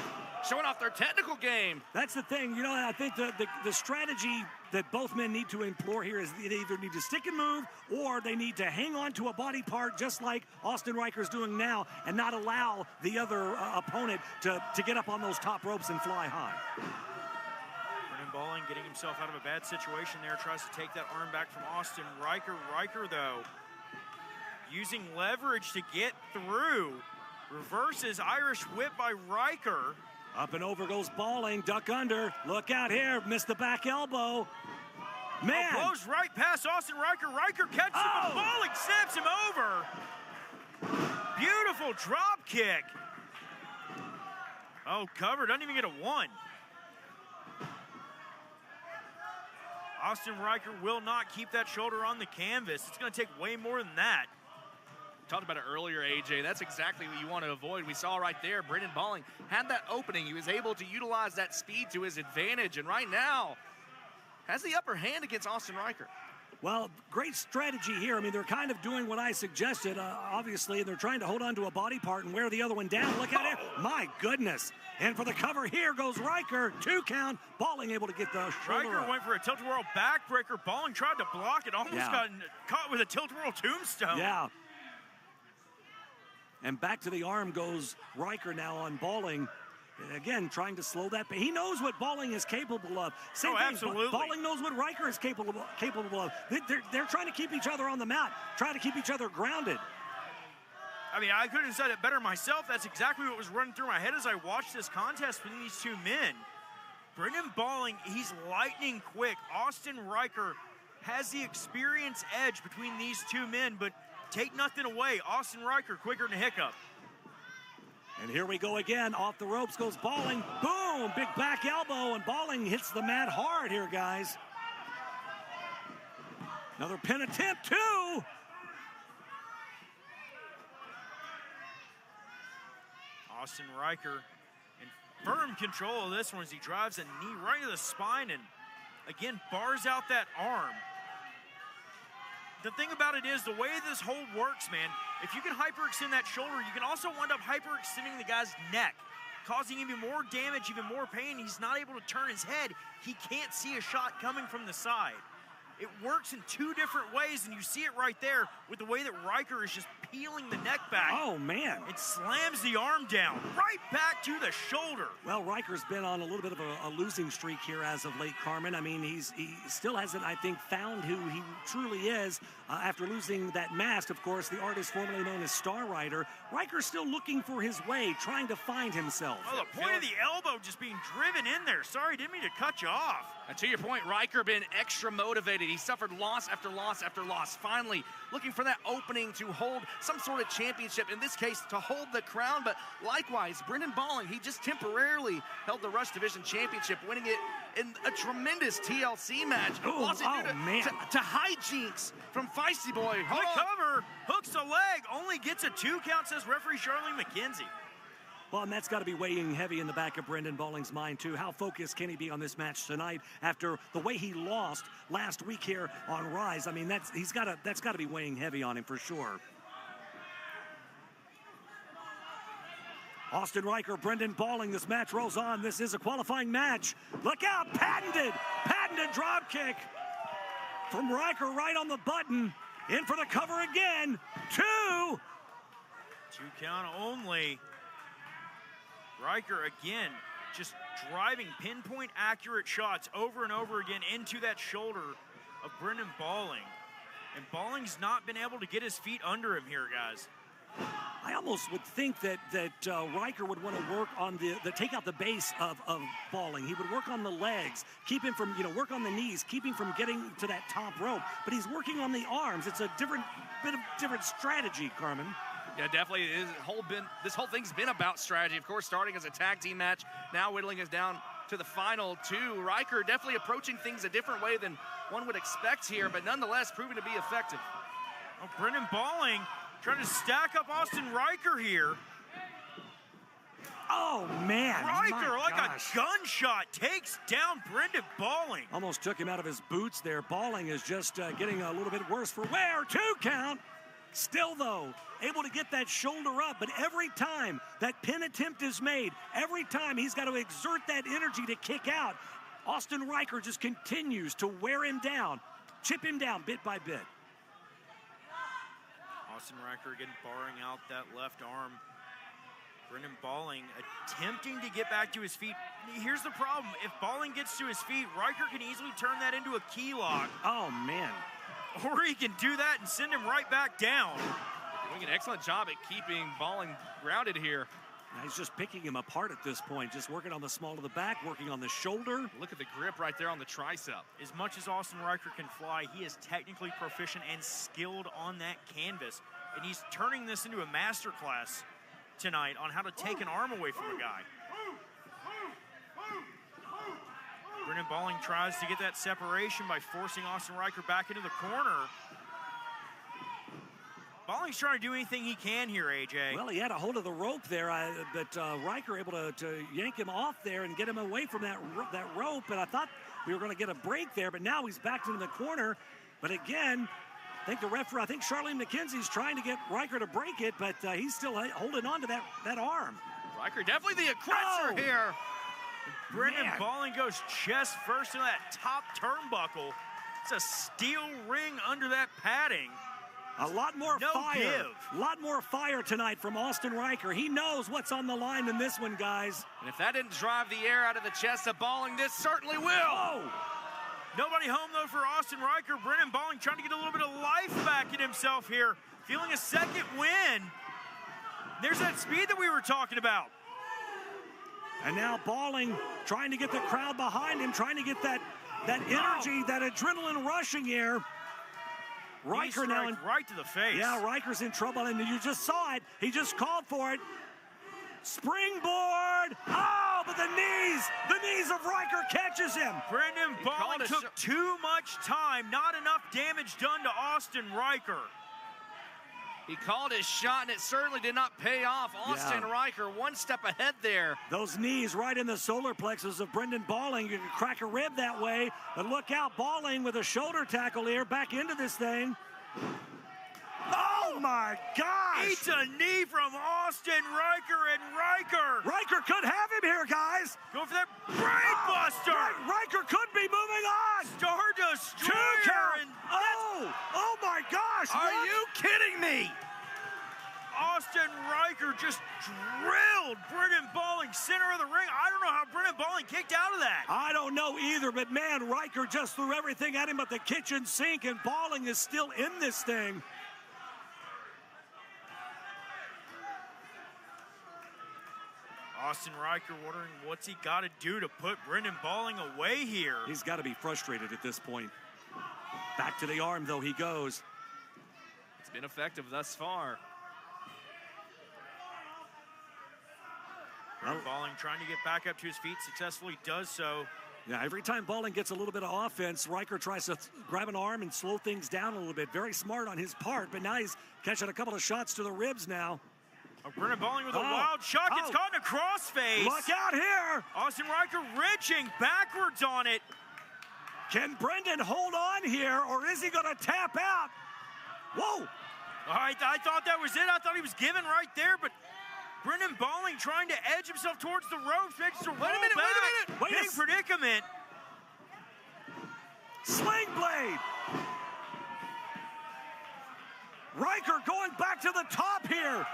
showing off their technical game. That's the thing. You know, I think the strategy that both men need to employ here is they either need to stick and move or they need to hang on to a body part just like Austin Riker's doing now and not allow the other opponent to get up on those top ropes and fly high. Brendan Balling getting himself out of a bad situation there, tries to take that arm back from Austin Riker. Riker, though, using leverage to get through. Reverses Irish whip by Riker. Up and over goes Balling, duck under. Look out here, missed the back elbow. Man! Oh, blows right past Austin Riker. Riker catches him, but Balling snaps him over. Beautiful drop kick. Oh, cover, doesn't even get a 1. Austin Riker will not keep that shoulder on the canvas. It's going to take way more than that. Talked about it earlier, AJ. That's exactly what you want to avoid. We saw right there, Brendan Balling had that opening. He was able to utilize that speed to his advantage, and right now has the upper hand against Austin Riker. Well, great strategy here. I mean, they're kind of doing what I suggested, obviously. They're trying to hold on to a body part and wear the other one down. Look at it. My goodness. And for the cover here goes Riker. 2 count. Balling able to get the shoulder Riker up. went for a tilt-a-whirl backbreaker. Balling tried to block it. Almost got caught with a tilt-a-whirl tombstone. Yeah. And back to the arm goes Riker now on Balling. Again, trying to slow that. He knows what Balling is capable of. Same thing, absolutely. Balling knows what Riker is capable of. They're trying to keep each other on the mat, trying to keep each other grounded. I mean, I couldn't have said it better myself. That's exactly what was running through my head as I watched this contest between these two men. Brendan Balling, he's lightning quick. Austin Riker has the experience edge between these two men, but take nothing away. Austin Riker quicker than a hiccup. And here we go again. Off the ropes goes Balling. Boom! Big back elbow, and Balling hits the mat hard here, guys. Another pin attempt, too. Austin Riker in firm control of this one as he drives a knee right to the spine and, again, bars out that arm. The thing about it is, the way this hold works, man, if you can hyperextend that shoulder, you can also wind up hyperextending the guy's neck, causing even more damage, even more pain. He's not able to turn his head. He can't see a shot coming from the side. It works in 2 different ways, and you see it right there with the way that Riker is just peeling the neck back. Oh, man. It slams the arm down, right back to the shoulder. Well, Riker's been on a little bit of a losing streak here as of late, Carmen. I mean, he still hasn't, I think, found who he truly is after losing that mask. Of course, the artist formerly known as Star Rider. Riker's still looking for his way, trying to find himself. Oh, the point of the elbow just being driven in there. Sorry, didn't mean to cut you off. And to your point, Riker been extra motivated. He suffered loss after loss after loss. Finally, looking for that opening to hold some sort of championship, in this case, to hold the crown. But likewise, Brendan Balling, he just temporarily held the Rush Division Championship, winning it in a tremendous TLC match. Ooh, Lost it to hijinks from Feisty Boy. Hold cover, hooks a leg, only gets a 2 count, says referee Charlene McKenzie. Well, and that's got to be weighing heavy in the back of Brendan Balling's mind, too. How focused can he be on this match tonight after the way he lost last week here on Rise? I mean, that's got to be weighing heavy on him for sure. Austin Riker, Brendan Balling, this match rolls on. This is a qualifying match. Look out, patented drop kick from Riker right on the button. In for the cover again. 2. 2 count only. Riker again just driving pinpoint accurate shots over and over again into that shoulder of Brendan Balling. And Balling's not been able to get his feet under him here, guys. I almost would think that Riker would want to work on the take out the base of Balling. He would work on the legs, keep him from, work on the knees, keep him from getting to that top rope. But he's working on the arms. It's a bit of different strategy, Carmen. Yeah, definitely. This whole thing's been about strategy. Of course, starting as a tag team match, now whittling us down to the final 2. Riker definitely approaching things a different way than one would expect here, but nonetheless proving to be effective. Oh, Brendan Balling trying to stack up Austin Riker here. Oh, man. Riker, like a gunshot, takes down Brendan Balling. Almost took him out of his boots there. Balling is just getting a little bit worse for wear. 2 count. Still, though, able to get that shoulder up, but every time that pin attempt is made, every time he's got to exert that energy to kick out, Austin Riker just continues to wear him down, chip him down bit by bit. Austin Riker again barring out that left arm. Brendan Balling, a attempting to get back to his feet. Here's the problem. If Balling gets to his feet, Riker can easily turn that into a key lock. Oh, man. Or he can do that and send him right back down. Doing an excellent job at keeping Balling grounded here. Now he's just picking him apart at this point, just working on the small of the back, working on the shoulder. Look at the grip right there on the tricep. As much as Austin Riker can fly, he is technically proficient and skilled on that canvas. And he's turning this into a masterclass tonight on how to take an arm away from a guy. Brendan Balling tries to get that separation by forcing Austin Riker back into the corner. Balling's trying to do anything he can here, AJ. Well, he had a hold of the rope there, but Riker able to yank him off there and get him away from that rope. And I thought we were going to get a break there, but now he's back into the corner. But again, I think the referee, I think Charlene McKenzie's trying to get Riker to break it, but he's still holding on to that arm. Riker definitely the aggressor here. Brendan Balling goes chest first into that top turnbuckle. It's a steel ring under that padding. A lot more fire. Give. A lot more fire tonight from Austin Riker. He knows what's on the line in this one, guys. And if that didn't drive the air out of the chest of Balling, this certainly will. Oh. Nobody home, though, for Austin Riker. Brendan Balling trying to get a little bit of life back in himself here. Feeling a second win. There's that speed that we were talking about. And now Balling trying to get the crowd behind him, trying to get that energy, that adrenaline rushing here. Riker now right to the face. Yeah, Riker's in trouble, and you just saw it. He just called for it. Springboard. Oh, but the knees of Riker catches him. Brendan Balling took too much time. Not enough damage done to Austin Riker. He called his shot, and it certainly did not pay off. Austin Riker one step ahead there. Those knees right in the solar plexus of Brendan Balling. You can crack a rib that way. But look out, Balling with a shoulder tackle here back into this thing. Oh, my gosh. Eats a knee from Austin Riker, and Riker could have him here, guys. Go for that brain buster. Riker could be moving on. Star Destroyer. Oh, my gosh. Are you kidding me? Austin Riker just drilled Brendan Balling center of the ring. I don't know how Brendan Balling kicked out of that. I don't know either, but man, Riker just threw everything at him but the kitchen sink, and Balling is still in this thing. Austin Riker wondering what's he got to do to put Brendan Balling away here. He's got to be frustrated at this point. Back to the arm, though, he goes. It's been effective thus far. Brendan Balling trying to get back up to his feet, successfully does so. Yeah, every time Balling gets a little bit of offense, Riker tries to grab an arm and slow things down a little bit. Very smart on his part, but now he's catching a couple of shots to the ribs now. Brendan Balling with a wild shot, gets caught in a crossface. Look out here. Austin Riker wrenching backwards on it. Can Brendan hold on here, or is he going to tap out? Whoa. I thought that was it. I thought he was given right there, but Brendan Balling trying to edge himself towards the ropes, makes a roll back. Wait a minute. Big predicament. Sling blade. Riker going back to the top here.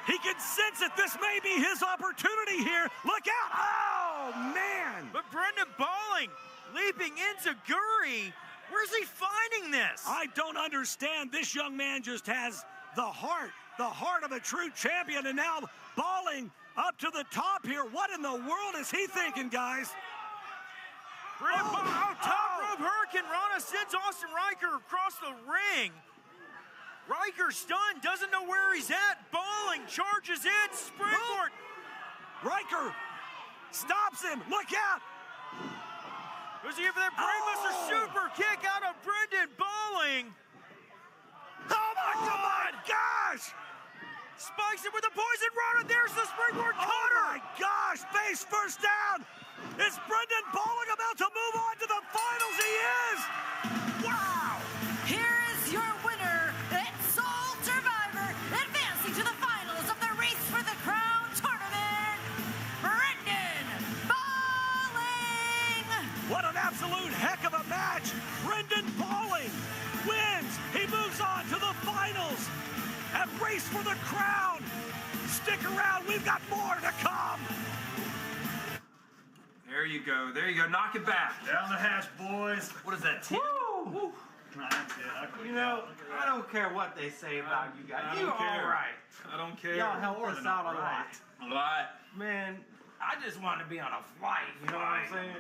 He can sense that this may be his opportunity here. Look out. Oh, man. But Brendan Balling leaping into Guri. Where's he finding this? I don't understand. This young man just has the heart of a true champion. And now Balling up to the top here. What in the world is he thinking, guys? Brendan Balling, top rope hurricane Rana sends Austin Riker across the ring. Riker stunned, doesn't know where he's at. Balling charges in, springboard. Riker stops him. Look out. Was he in for that brainbuster super kick out of Brendan Balling? Oh my gosh! Spikes it with a poison rod, and there's the springboard cutter. Oh my gosh! Face first down. Is Brendan Balling about to move on to the finals? He is. Wow! Here is your winner and sole survivor, advancing to the finals of the Race for the Crown tournament, Brendan Balling. What an absolute heck of a match! Brendan Balling wins. He moves on to the finals at Race for the Crown. Stick around, we've got more to come. There you go. There you go. Knock it back. Down the hatch, boys. What is that, 10? Woo! You know, I don't care what they say about you guys. I You're don't care. all right. I don't care. Y'all helped More us than out all a right. lot. A lot. Man, I just wanted to be on a flight. You know what I'm saying?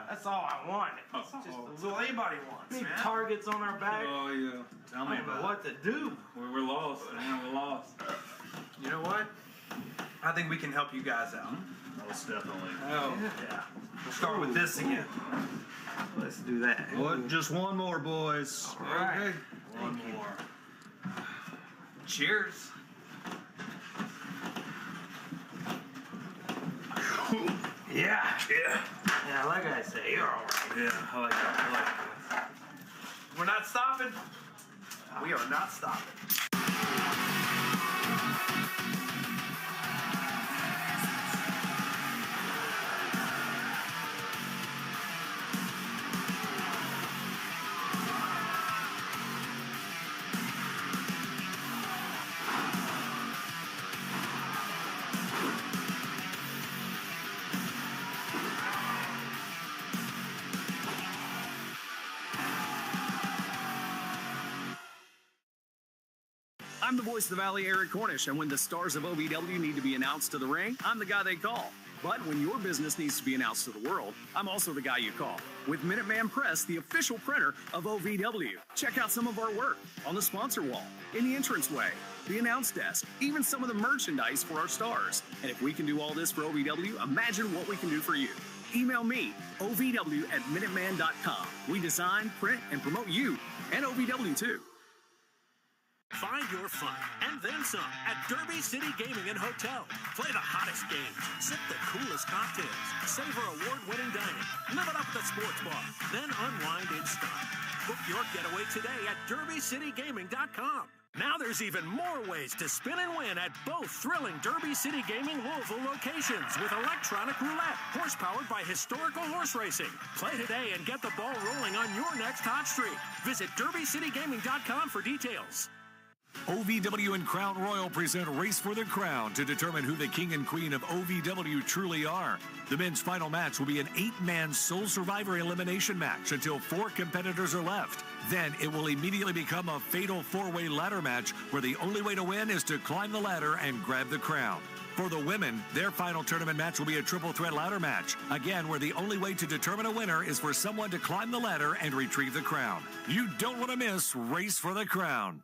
That's all I wanted. Just That's all anybody wants, big man. targets on our back. Oh, yeah. Tell me I don't know about what to do. We're lost, man. We're lost. You know what? I think we can help you guys out. Most definitely. Oh, yeah. We'll start with this again. Let's do that. What? Just one more, boys. All right. Okay. One more. Cheers. Yeah. Yeah, like I say, you're all right. Yeah, I like that. I like that. We're not stopping. We are not stopping. I'm the voice of the Valley, Eric Cornish, and when the stars of OVW need to be announced to the ring, I'm the guy they call. But when your business needs to be announced to the world, I'm also the guy you call. With Minuteman Press, the official printer of OVW. Check out some of our work on the sponsor wall, in the entranceway, the announce desk, even some of the merchandise for our stars. And if we can do all this for OVW, imagine what we can do for you. Email me, ovw@minuteman.com. We design, print, and promote you, and OVW too. Find your fun and then some at Derby City Gaming and Hotel. Play the hottest games, sip the coolest cocktails, savor award-winning dining, live it up at the sports bar, then unwind in style. Book your getaway today at derbycitygaming.com. Now there's even more ways to spin and win at both thrilling Derby City Gaming Louisville locations with electronic roulette, horse-powered by historical horse racing. Play today and get the ball rolling on your next hot streak. Visit derbycitygaming.com for details. OVW and Crown Royal present Race for the Crown to determine who the king and queen of OVW truly are. The men's final match will be an 8-man sole survivor elimination match until 4 competitors are left. Then it will immediately become a fatal 4-way ladder match where the only way to win is to climb the ladder and grab the crown. For the women, their final tournament match will be a triple threat ladder match. Again, where the only way to determine a winner is for someone to climb the ladder and retrieve the crown. You don't want to miss Race for the Crown.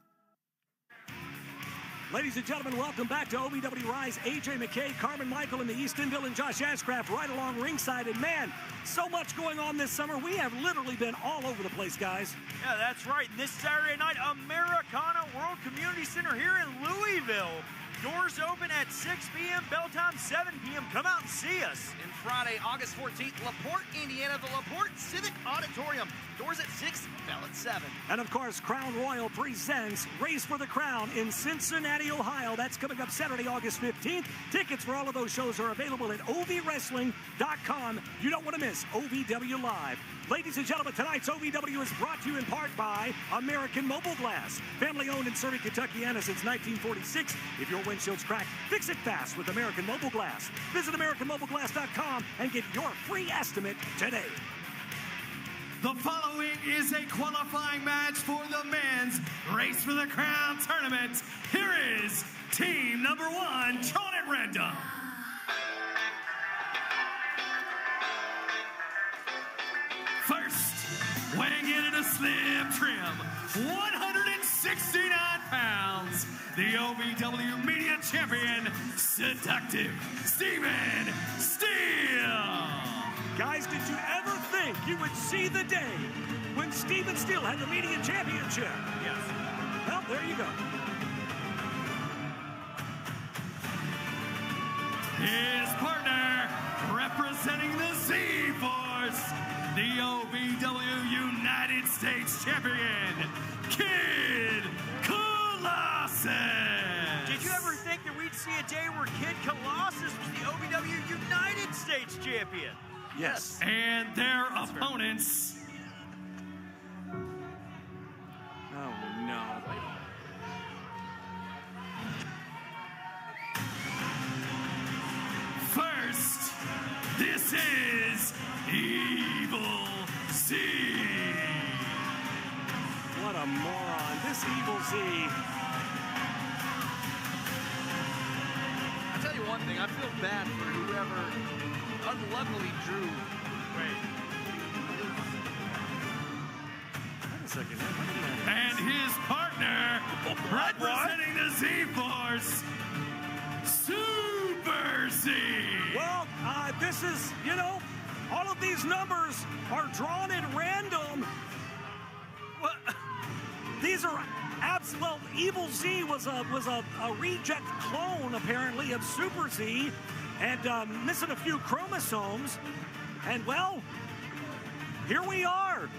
Ladies and gentlemen, welcome back to OVW Rise. AJ McKay, Carmen Michael in the East Endville, and Josh Ashcraft right along ringside. And man, so much going on this summer. We have literally been all over the place, guys. Yeah, that's right. This Saturday night, Americana World Community Center here in Louisville. Doors open at 6 p.m., bell time 7 p.m. Come out and see us. And Friday, August 14th, LaPorte, Indiana, the LaPorte Civic Auditorium. Doors at 6, bell at 7. And of course, Crown Royal presents Race for the Crown in Cincinnati, Ohio. That's coming up Saturday, August 15th. Tickets for all of those shows are available at ovwrestling.com. You don't want to miss OVW Live. Ladies and gentlemen, tonight's OVW is brought to you in part by American Mobile Glass. Family owned in Surrey, Kentuckiana since 1946. If your windshield's cracked, fix it fast with American Mobile Glass. Visit AmericanMobileGlass.com and get your free estimate today. The following is a qualifying match for the men's Race for the Crown tournament. Here is team number 1, drawn at random. First, weighing in at a slim trim, 169 pounds, the OVW Media Champion, Seductive Steven Steele. Guys, did you ever think you would see the day when Steven Steele had the Media Championship? Yes. Well, there you go. His partner, representing the Z-Force, the OVW United States Champion, Kid Colossus. Did you ever think that we'd see a day where Kid Colossus was the OVW United States Champion? Yes. And their opponents. Oh, no. this is Evil Z. What a moron. This Evil Z. I'll tell you one thing. I feel bad for whoever unluckily drew. Wait a second. And his partner, representing the Z-Force, Super Z. Well, this is, you know, all of these numbers are drawn at random. Well, these are well, Evil Z was a reject clone apparently of Super Z, and missing a few chromosomes. And well, here we are.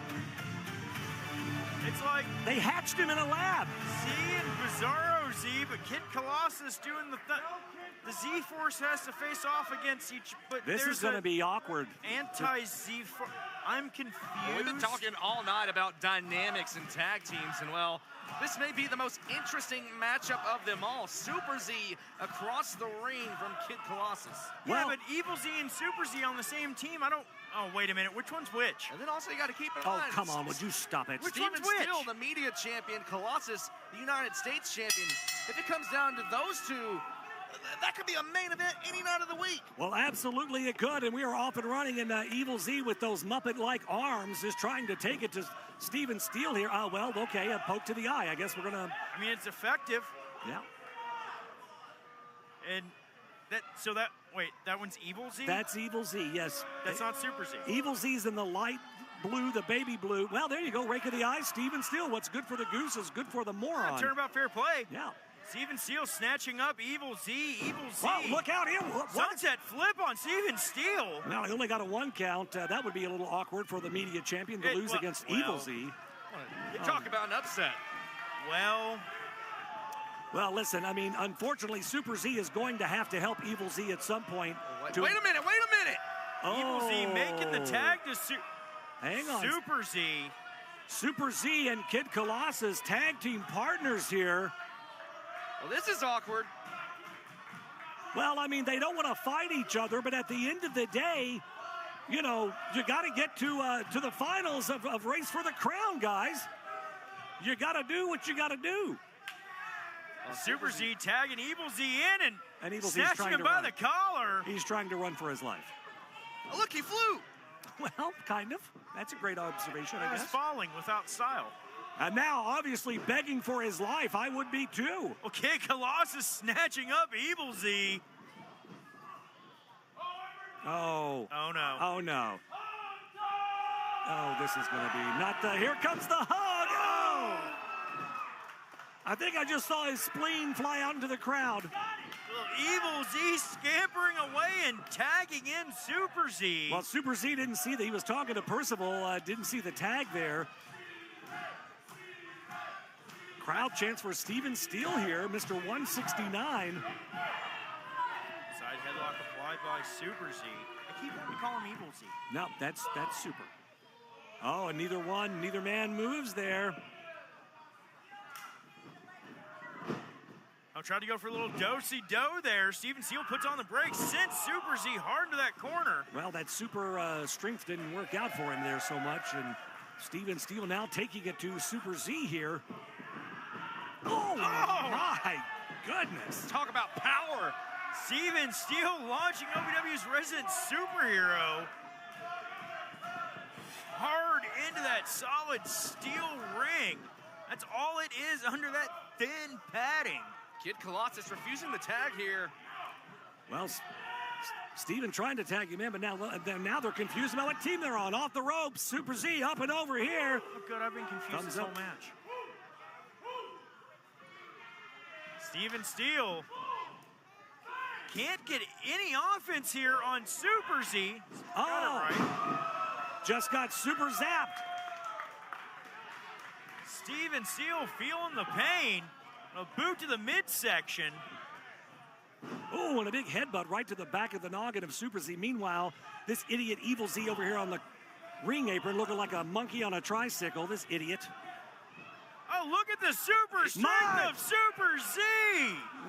It's like they hatched him in a lab. Z and Bizarro Z, but Kid Colossus doing the Z-Force has to face off against each. But this is going to be awkward. Anti-Z-Force. I'm confused. Well, we've been talking all night about dynamics and tag teams, and well, this may be the most interesting matchup of them all. Super Z across the ring from Kid Colossus. Yeah, but Evil Z and Super Z on the same team. I don't. Oh, wait a minute. Which one's which? And then also you got to keep in mind. Oh, come on. Would you stop it? Which one's which? Steele, the media champion. Colossus, the United States champion. If it comes down to those two, that could be a main event any night of the week. Well, absolutely it could, and we are off and running, and Evil Z with those Muppet-like arms is trying to take it to Steven Steele here. Oh, well, okay, a poke to the eye. I guess we're going to... I mean, it's effective. Yeah. And wait, that one's Evil Z? That's Evil Z, yes. That's not Super Z. Evil Z's in the light blue, the baby blue. Well, there you go, rake of the eye, Steven Steele. What's good for the goose is good for the moron. Turnabout fair play. Yeah. Steven Steele snatching up Evil Z. Evil Z. Wow, look out here. Sunset flip on Steven Steele. Well, he only got a 1 count. That would be a little awkward for the media champion to lose against Evil Z. You talk about an upset. Well, listen, I mean, unfortunately, Super Z is going to have to help Evil Z at some point. Wait a minute. Oh. Evil Z making the tag to Hang on. Super Z. Super Z and Kid Colossus, tag team partners here. Well, this is awkward. Well, I mean, they don't want to fight each other, but at the end of the day, you know, you got to get to the finals of Race for the Crown, guys. You got to do what you got to do. Super Z tagging Evil Z in and Evil Z's snatching him by the collar. He's trying to run for his life. Oh, look, he flew. Well, kind of. That's a great observation, I guess. He's falling without style. And now, obviously, begging for his life. I would be, too. Okay, Colossus snatching up Evil Z. Oh. Oh, no. Oh, no. Oh, this is going to be not the... Here comes the hug. Oh! I think I just saw his spleen fly out into the crowd. Well, Evil Z scampering away and tagging in Super Z. Well, Super Z didn't see that. He was talking to Percival, didn't see the tag there. Crowd chants for Steven Steele here, Mr. 169. Side headlock applied by Super Z. I keep wanting to call him Evil Z. No, that's Super. Oh, and neither man moves there. Tried to go for a little do-si-do there. Steven Steele puts on the brakes, sends Super Z hard into that corner. Well, that super strength didn't work out for him there so much, and Steven Steele now taking it to Super Z here. Oh, my goodness. Talk about power. Steven Steele launching OVW's resident superhero hard into that solid steel ring. That's all it is under that thin padding. Kid Colossus refusing the tag here. Well, Steven trying to tag him in, but now they're confused about what team they're on. Off the ropes, Super Z up and over here. Oh, good, I've been confused this whole match. Steven Steele can't get any offense here on Super Z. Got it right. Just got super zapped. Steven Steele feeling the pain. A boot to the midsection. Oh, and a big headbutt right to the back of the noggin of Super Z. Meanwhile, this idiot Evil Z over here on the ring apron looking like a monkey on a tricycle. This idiot. Oh, look at the super strength of Super Z.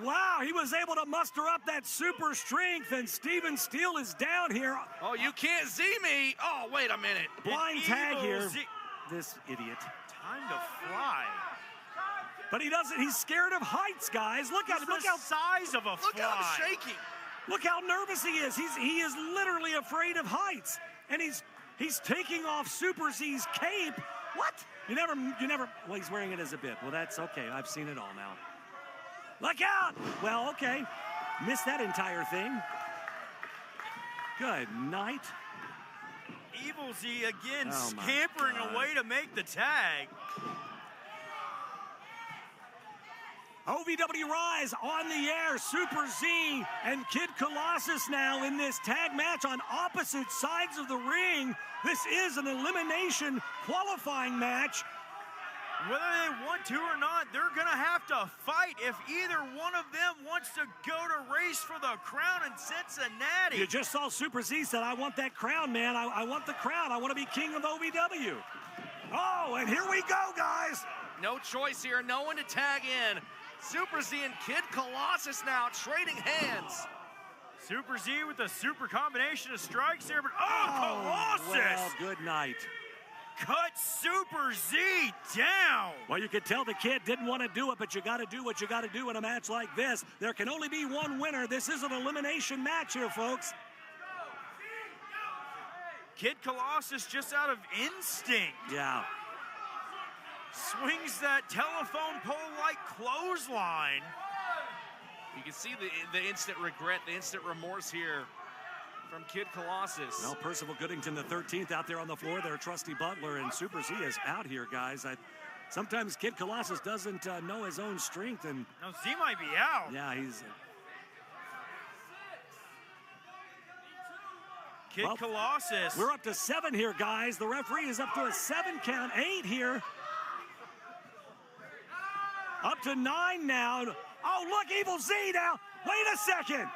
Wow, he was able to muster up that super strength, and Steven Steele is down here. Oh, you can't see me. Oh, wait a minute. Blind tag here. This idiot. Time to fly. But he doesn't. He's scared of heights, guys. Look how size of a fly. Look how I'm shaking. Look how nervous he is. He is literally afraid of heights, and he's taking off Super Z's cape. What? You never. Well, he's wearing it as a bib. Well, that's okay. I've seen it all now. Look out! Well, okay. Missed that entire thing. Good night. Evil Z again scampering away to make the tag. OVW Rise on the air. Super Z and Kid Colossus now in this tag match on opposite sides of the ring. This is an elimination qualifying match. Whether they want to or not, they're going to have to fight if either one of them wants to go to race for the crown in Cincinnati. You just saw Super Z said, I want that crown, man. I want the crown. I want to be king of OVW. Oh, and here we go, guys. No choice here. No one to tag in. Super Z and Kid Colossus now trading hands. Super Z with a super combination of strikes there, but Colossus! Well, good night. Cut Super Z down. Well, you could tell the kid didn't want to do it, but you got to do what you got to do in a match like this. There can only be one winner. This is an elimination match here, folks. Kid Colossus just out of instinct. Yeah. Swings that telephone pole-like clothesline. You can see the instant regret, the instant remorse here from Kid Colossus. Well, Percival Goodington, the 13th, out there on the floor. Their trusty butler, and Super Z is out here, guys. Sometimes Kid Colossus doesn't know his own strength. And no, Z might be out. Yeah, he's... Kid Colossus. We're up to 7 here, guys. The referee is up to a 7 count, 8 here. Up to 9 now. Oh, look, Evil Z now. Wait a second.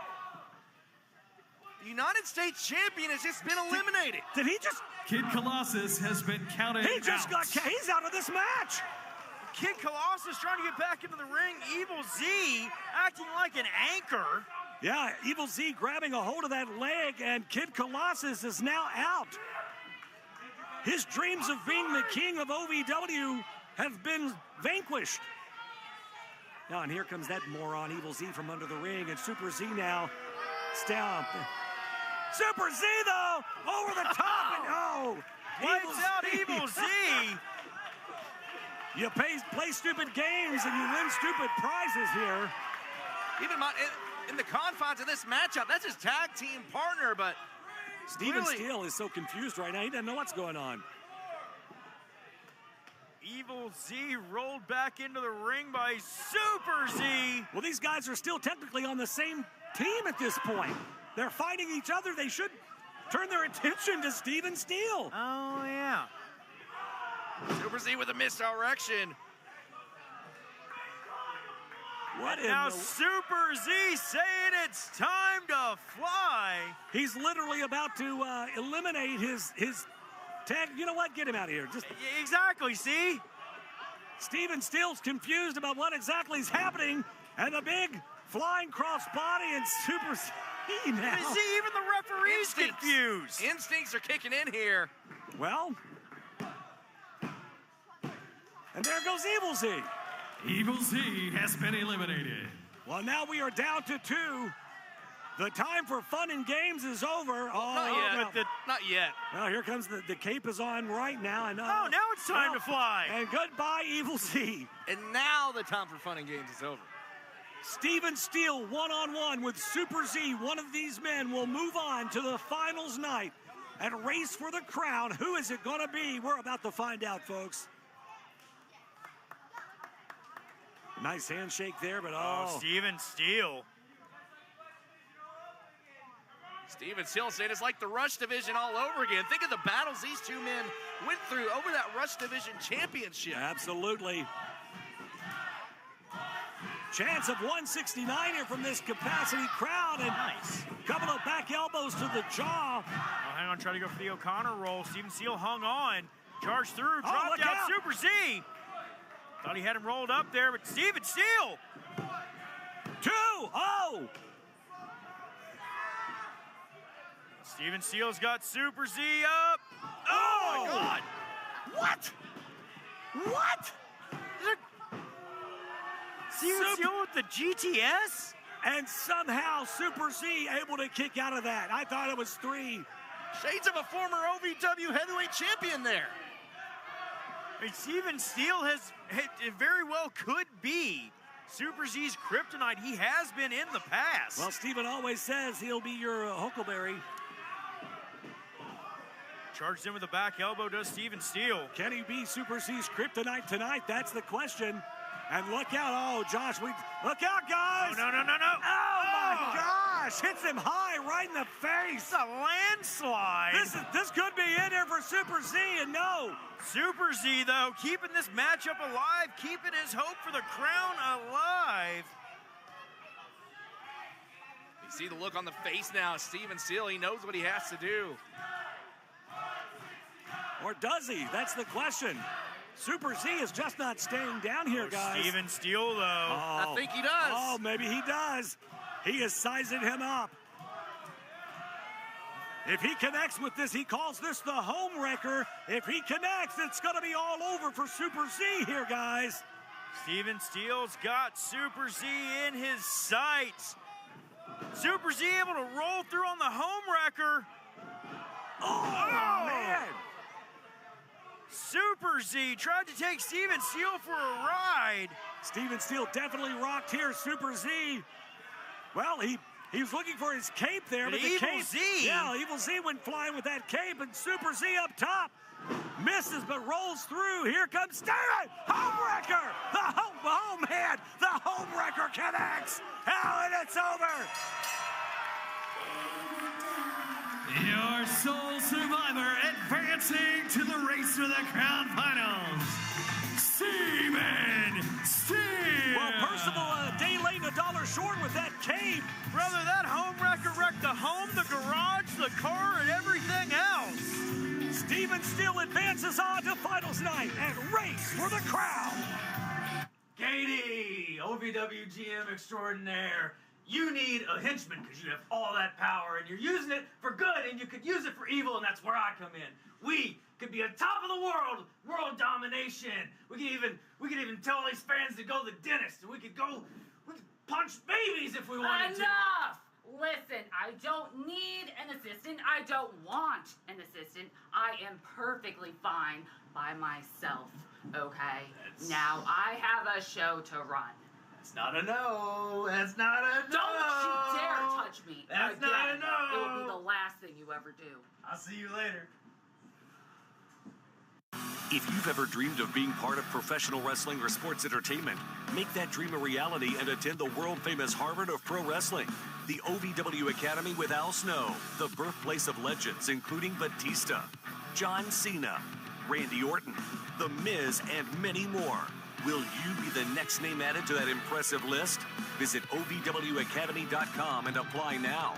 The United States champion has just been eliminated. Did he just... Kid Colossus has been counted out. He's out of this match. Kid Colossus trying to get back into the ring. Evil Z acting like an anchor. Yeah, Evil Z grabbing a hold of that leg, and Kid Colossus is now out. His dreams of being the king of OVW have been vanquished. Now, and here comes that moron, Evil Z, from under the ring, and Super Z now stomped. Super Z, though, over the top, and Wipes out Evil Z. You play stupid games, and you win stupid prizes here. Even in the confines of this matchup, that's his tag team partner, but Steven Steele is so confused right now. He doesn't know what's going on. Evil Z rolled back into the ring by Super Z. Well, these guys are still technically on the same team at this point. They're fighting each other. They should turn their attention to Steven Steele. Oh, yeah. Super Z with a misdirection. Now Super Z saying it's time to fly. He's literally about to eliminate his tag. You know what? Get him out of here. Exactly, see? Steven Steele's confused about what exactly is happening, and the big flying crossbody and Super Z now. See, even the referee's confused. Instincts are kicking in here. Well, and there goes Evil Z. Evil Z has been eliminated. Well, now we are down to 2. The time for fun and games is over. Not yet. Well, here comes the cape is on right now. And, now it's time to fly. And goodbye, Evil Z. And now the time for fun and games is over. Steven Steele one-on-one with Super Z. One of these men will move on to the finals night and race for the crown. Who is it going to be? We're about to find out, folks. Nice handshake there, but Steven Steele. Steven Steele saying it's like the Rush Division all over again. Think of the battles these two men went through over that Rush Division championship. Absolutely. Chance of 169 here from this capacity crowd, and a couple of back elbows to the jaw. Oh, hang on, try to go for the O'Connor roll. Steven Steele hung on, charged through, dropped out Super Z. Thought he had him rolled up there, but Steven Steele. 2-0. Steven Steele's got Super Z up. Oh, my God. What? What? Steven Steele with the GTS? And somehow Super Z able to kick out of that. I thought it was 3. Shades of a former OVW heavyweight champion there. I mean, Steven Steele it very well could be Super Z's kryptonite. He has been in the past. Well, Steven always says he'll be your Huckleberry. Charged in with a back elbow, does Steven Steele. Can he be Super Z's kryptonite tonight? That's the question. And look out. Oh, Josh, look out, guys. No. Oh, my gosh. Hits him high right in the face. It's a landslide. This could be it here for Super Z, and no. Super Z, though, keeping this matchup alive, keeping his hope for the crown alive. You see the look on the face now. Steven Steele, he knows what he has to do. Or does he? That's the question. Super Z is just not staying down here, guys. Steven Steele, though. I think he does. Oh, maybe he does. He is sizing him up. If he connects with this, he calls this the home wrecker. If he connects, it's going to be all over for Super Z here, guys. Steven Steele's got Super Z in his sights. Super Z able to roll through on the home wrecker. Oh, man. Super Z tried to take Steven Steele for a ride. Steven Steele definitely rocked here. Super Z, well, he was looking for his cape there. But the Evil cape, Z. Yeah, Evil Z went flying with that cape, and Super Z up top misses but rolls through. Here comes Steven. Home wrecker. Oh, man. The home wrecker connects. Oh, and it's over. Your sole survivor advancing to the race for the crown finals, Steven Steele. Well, Percival, a day late and $1 short with that cape. Brother, that home wrecker wrecked the home, the garage, the car, and everything else. Steven Steele advances on to finals night and race for the crown. Katie, OVW GM extraordinaire. You need a henchman because you have all that power and you're using it for good and you could use it for evil, and that's where I come in. We could be on top of the world domination. We could even tell these fans to go to the dentist, and we could punch babies if we wanted to. Enough! Listen, I don't need an assistant. I don't want an assistant. I am perfectly fine by myself, okay? Now I have a show to run. That's not a no. That's not a no. Don't you dare touch me. That's again. not a no. It will be the last thing you ever do. I'll see you later. If you've ever dreamed of being part of professional wrestling or sports entertainment, make that dream a reality and attend the world-famous Harvard of Pro Wrestling, the OVW Academy with Al Snow, the birthplace of legends including Batista, John Cena, Randy Orton, The Miz, and many more. Will you be the next name added to that impressive list? Visit OVWacademy.com and apply now.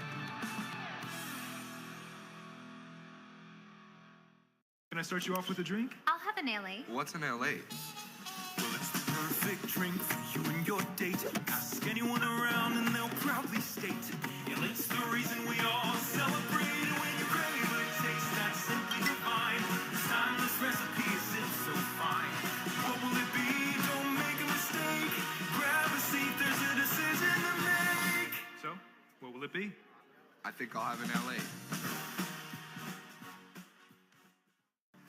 Can I start you off with a drink? I'll have an LA. What's an LA? Well, it's the perfect drink for you and your date. Ask anyone around and they'll proudly state, yeah, it's the reason we all celebrate. And when you crave a taste that's simply divine, this timeless recipe is so fine. What will it be? Don't make a mistake. Grab a seat, there's a decision to make. So, what will it be? I think I'll have an LA.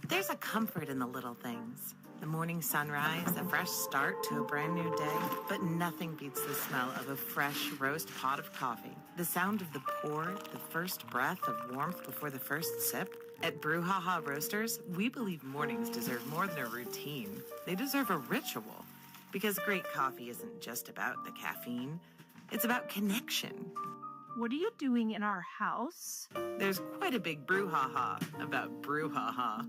There's a comfort in the little things. The morning sunrise, a fresh start to a brand new day. But nothing beats the smell of a fresh roast pot of coffee. The sound of the pour, the first breath of warmth before the first sip. At Brouhaha Roasters, we believe mornings deserve more than a routine. They deserve a ritual. Because great coffee isn't just about the caffeine. It's about connection. What are you doing in our house? There's quite a big brouhaha about Brouhaha.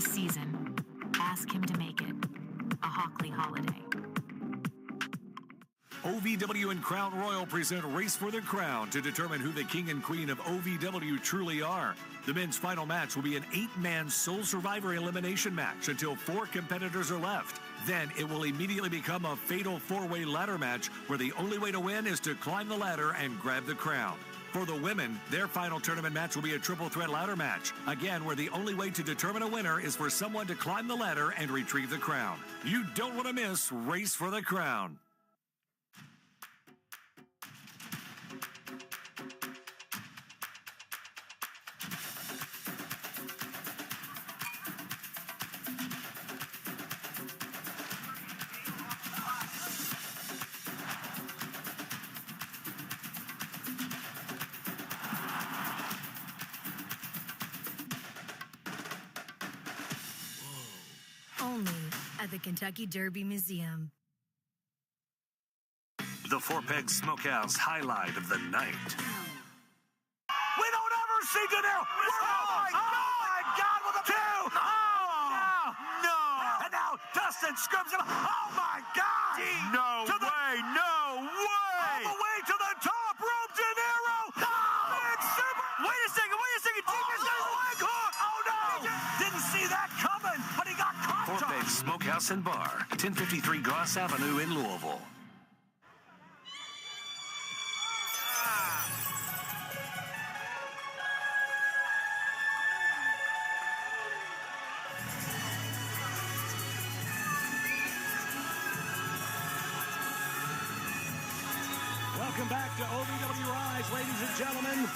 This season, ask him to make it a Hockley holiday. OVW and Crown Royal present Race for the Crown to determine who the king and queen of OVW truly are. The men's final match will be an 8-man sole survivor elimination match until 4 competitors are left. Then it will immediately become a fatal 4-way ladder match where the only way to win is to climb the ladder and grab the crown. For the women, their final tournament match will be a triple threat ladder match. Again, where the only way to determine a winner is for someone to climb the ladder and retrieve the crown. You don't want to miss Race for the Crown. Only at the Kentucky Derby Museum. The Four Pegs Smokehouse highlight of the night. We don't ever seem to know. Oh my God, with a 2. No. And now Dustin scrubs him. Oh my God. No way. All the way to the top rope, De Niro. It's super. Wait a second. Deacon's got his leg hook. Oh no. Didn't see that coming, but he got caught. Four Pegs Smokehouse and Bar, 1053 Goss Avenue in Louisville. Welcome back to OVW Rise, ladies and gentlemen.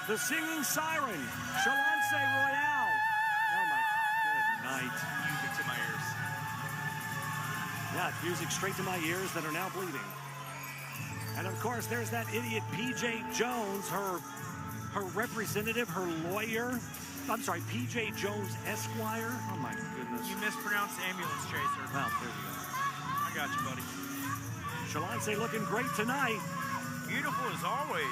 The singing siren, Chalance Royale. Oh my good night. Music to my ears. Yeah, it's music straight to my ears that are now bleeding. And of course, there's that idiot PJ Jones, her representative, her lawyer. I'm sorry, PJ Jones Esquire. Oh my goodness. You mispronounced ambulance chaser. Well, there we go. I got you, buddy. Chalance looking great tonight. Beautiful as always.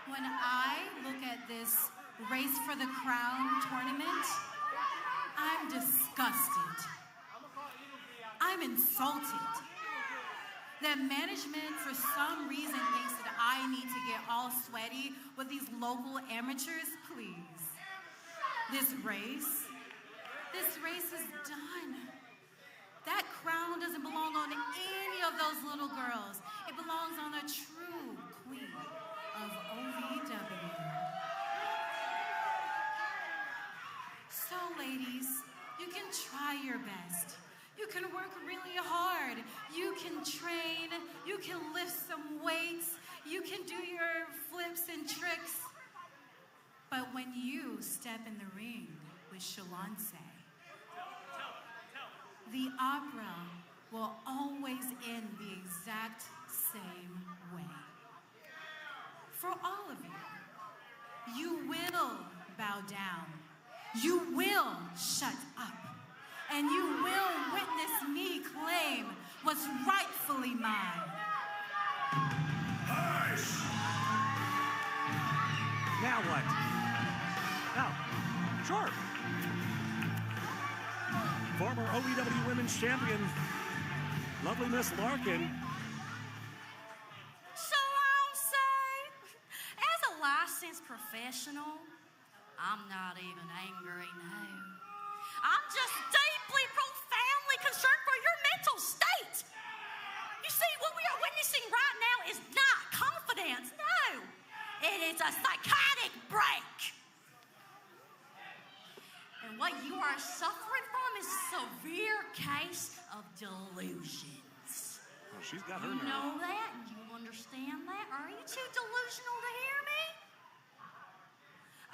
When I look at this Race for the Crown tournament, I'm disgusted. I'm insulted that management for some reason thinks that I need to get all sweaty with these local amateurs. Please. This race is done. That crown doesn't belong on any of those little girls. It belongs on a true queen of OVW. So, ladies, you can try your best. You can work really hard. You can train. You can lift some weights. You can do your flips and tricks. But when you step in the ring with Chalance, the opera will always end the exact same way. For all of you, you will bow down. You will shut up. And you will witness me claim what's rightfully mine. Now what? Now, sure. Former OVW Women's Champion, lovely Miss Larkin. Chalance, as a licensed professional, I'm not even angry now. I'm just deeply, profoundly concerned for your mental state. You see, what we are witnessing right now is not confidence. No, it is a psychotic break. And what you are suffering from is a severe case of delusions. Well, she's got her You nerve. know that? You understand that? Are you too delusional to hear me?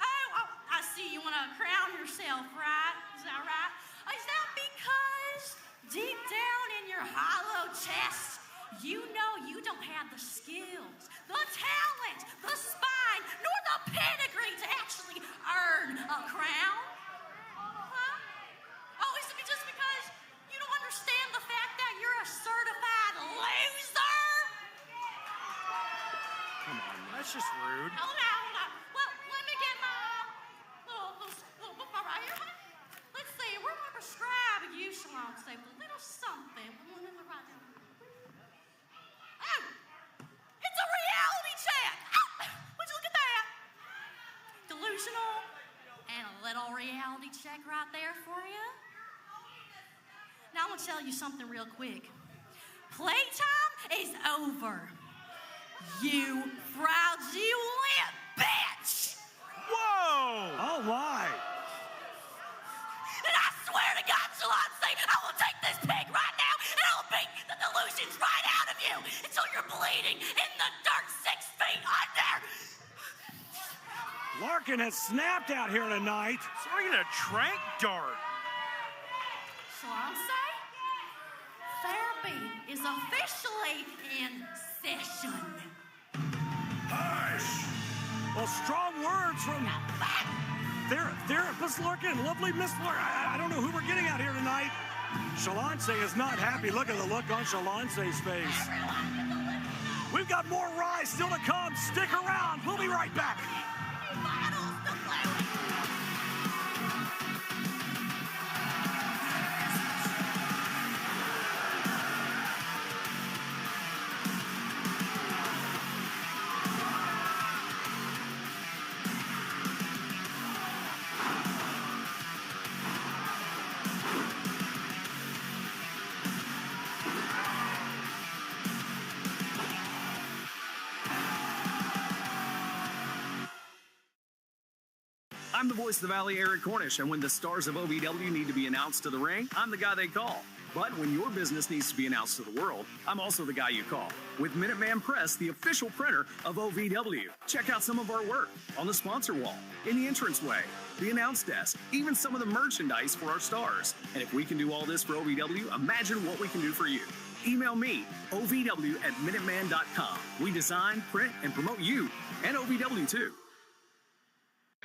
Oh, I see you want to crown yourself, right? Is that right? Is that because deep down in your hollow chest, you know you don't have the skills, the the talent, the spine, nor the pedigree to actually earn a crown? Huh? Oh, is it just because you don't understand the fact that you're a certified loser? Come on, that's just rude. Hold on. Well, let me get my little book right here. Let's see, we're going to prescribe you, Shalom, say a little something. Let me write down. Oh, it's a reality check. Oh, would you look at that? Delusional and a little reality check right there for you. Now I'm going to tell you something real quick. Playtime is over. You fraudulent bitch! Whoa! Oh, my. And I swear to God, Shalonce, I will take this pig right now and I'll beat the delusions right out of you until you're bleeding in the dirt 6 feet under. Larkin has snapped out here tonight. Swinging a trank dart. Shalonce, therapy is officially in session. Hush! Well, strong words from therapist Larkin, lovely Miss Larkin. I don't know who we're getting out here tonight. Shalonce is not happy. Look at the look on Shalonce's face. We've got more Rise still to come. Stick around. We'll be right back. I'm the voice of the Valley, Eric Cornish, and when the stars of OVW need to be announced to the ring, I'm the guy they call. But when your business needs to be announced to the world, I'm also the guy you call. With Minuteman Press, the official printer of OVW. Check out some of our work on the sponsor wall, in the entranceway, the announce desk, even some of the merchandise for our stars. And if we can do all this for OVW, imagine what we can do for you. Email me, ovw@minuteman.com. We design, print, and promote you, and OVW too.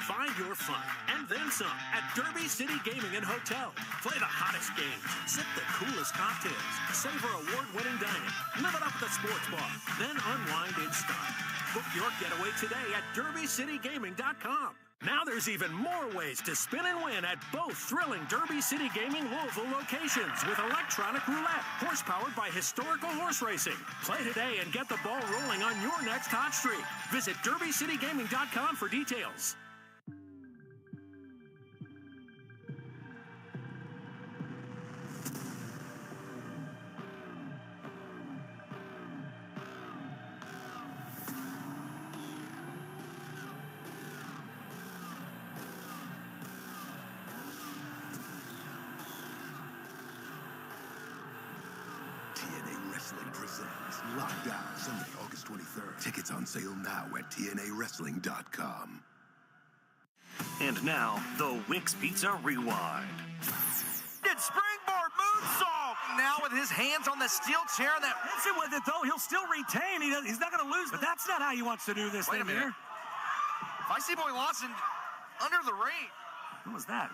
Find your fun and then some at Derby City Gaming and Hotel. Play the hottest games, sip the coolest cocktails, savor award-winning dining, live it up at the sports bar, then unwind in style. Book your getaway today at derbycitygaming.com. Now there's even more ways to spin and win at both thrilling Derby City Gaming Louisville locations with electronic roulette, horse-powered by historical horse racing. Play today and get the ball rolling on your next hot streak. Visit derbycitygaming.com for details. TNA Wrestling presents Lockdown, Sunday, August 23rd. Tickets on sale now at TNAWrestling.com. And now, the Wix Pizza Rewind. Did springboard moonsault. Now with his hands on the steel chair. That hits him with it, though. He'll still retain. He's not going to lose, but that's not how he wants to do this Wait thing a minute. here. Vicey Boy Lawson under the ring. What was that?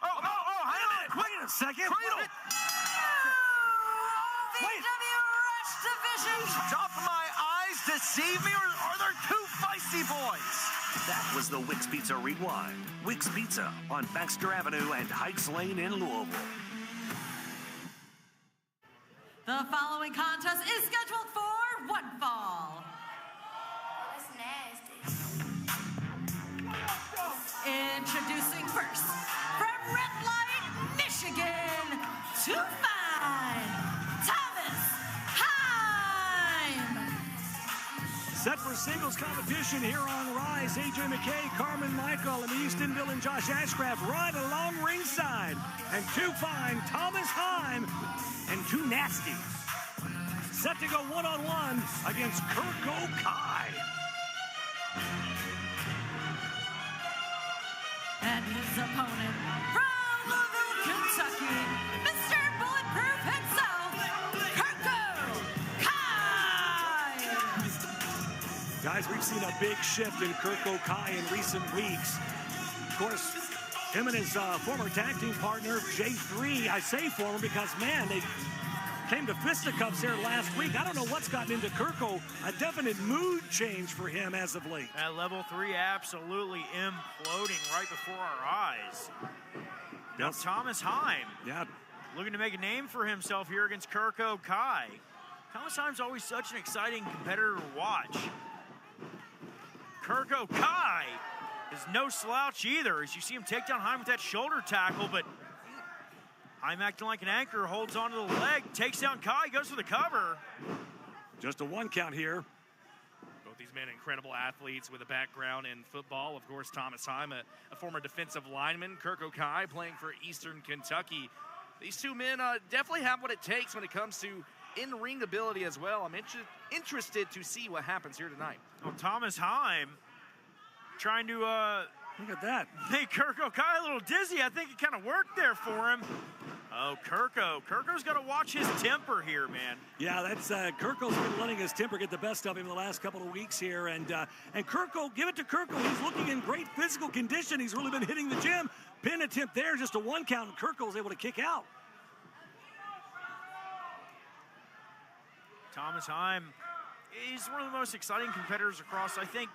Oh, hang on a minute. Wait a second. Cradle. OVW Rush Division. Top of my eyes deceive me, or are there two feisty boys? That was the Wix Pizza Rewind. Wix Pizza on Baxter Avenue and Heights Lane in Louisville. The following contest is scheduled for one fall. That's nasty. Introducing first, from Red Light, Michigan, to find Thomas Heim. Set for singles competition here on Rise. AJ McKay, Carmen Michael, and Eastonville and Josh Ashcraft right along ringside. And two fine, Thomas Heim and two nasty. Set to go one-on-one against Kirk O'Kai. And his opponent from Louisville, Kentucky, Mr. Bulletproof himself, Kirk O'Kai. Guys, we've seen a big shift in Kirko Kai in recent weeks. Of course, him and his former tag team partner, J3, I say former because, man, they came to fisticuffs here last week. I don't know what's gotten into Kirko. A definite mood change for him as of late. That level 3 absolutely imploding right before our eyes. Now Thomas Heim. Yeah. Looking to make a name for himself here against Kirko Kai. Thomas Heim's always such an exciting competitor to watch. Kirko Kai is no slouch either, as you see him take down Heim with that shoulder tackle, but Heim acting like an anchor, holds onto the leg, takes down Kai, goes for the cover. Just a 1 count here. Both these men incredible athletes with a background in football. Of course, Thomas Heim, a former defensive lineman. Kirko Kai playing for Eastern Kentucky. These two men definitely have what it takes when it comes to in-ring ability as well. I'm interested to see what happens here tonight. Well, Thomas Heim trying to look at that, make Kirko Kai a little dizzy. I think it kind of worked there for him. Oh, Kirko's got to watch his temper here, man. Yeah, that's Kirko's been letting his temper get the best of him the last couple of weeks here, and Kirko, give it to Kirko. He's looking in great physical condition. He's really been hitting the gym. Pin attempt there, just a 1 count, and Kirko's able to kick out. Thomas Heim is one of the most exciting competitors across, I think,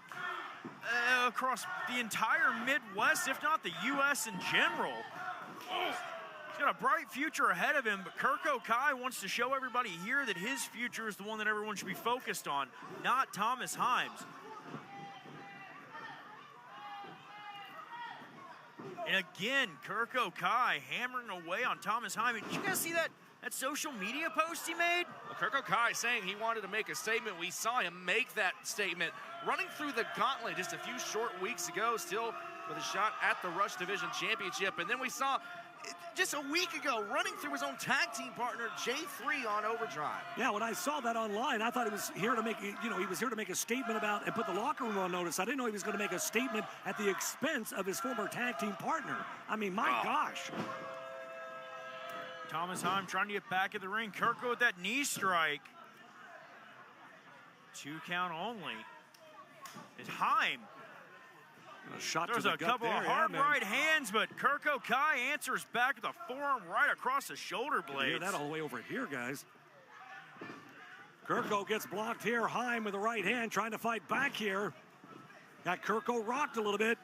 across the entire Midwest, if not the U.S. in general. He's got a bright future ahead of him, but Kirko Kai wants to show everybody here that his future is the one that everyone should be focused on, not Thomas Heim's. And again, Kirko Kai hammering away on Thomas Heim. Did you guys see that social media post he made? Well, Kirko Kai saying he wanted to make a statement. We saw him make that statement running through the gauntlet just a few short weeks ago, still with a shot at the Rush Division Championship. And then we saw just a week ago running through his own tag team partner J3 on Overdrive. Yeah, when I saw that online, I thought he was here to make, he was here to make a statement about and put the locker room on notice. I didn't know he was going to make a statement at the expense of his former tag team partner. I mean, my gosh. Thomas Heim trying to get back in the ring. Kirko with that knee strike. 2 count only. It's Heim. A shot There's to the a couple there, of hard yeah, right hands, but Kirko Kai answers back with a forearm right across the shoulder blades. Hear that all the way over here, guys. Kirko gets blocked here. Heim with the right hand trying to fight back here. Got Kirko rocked a little bit.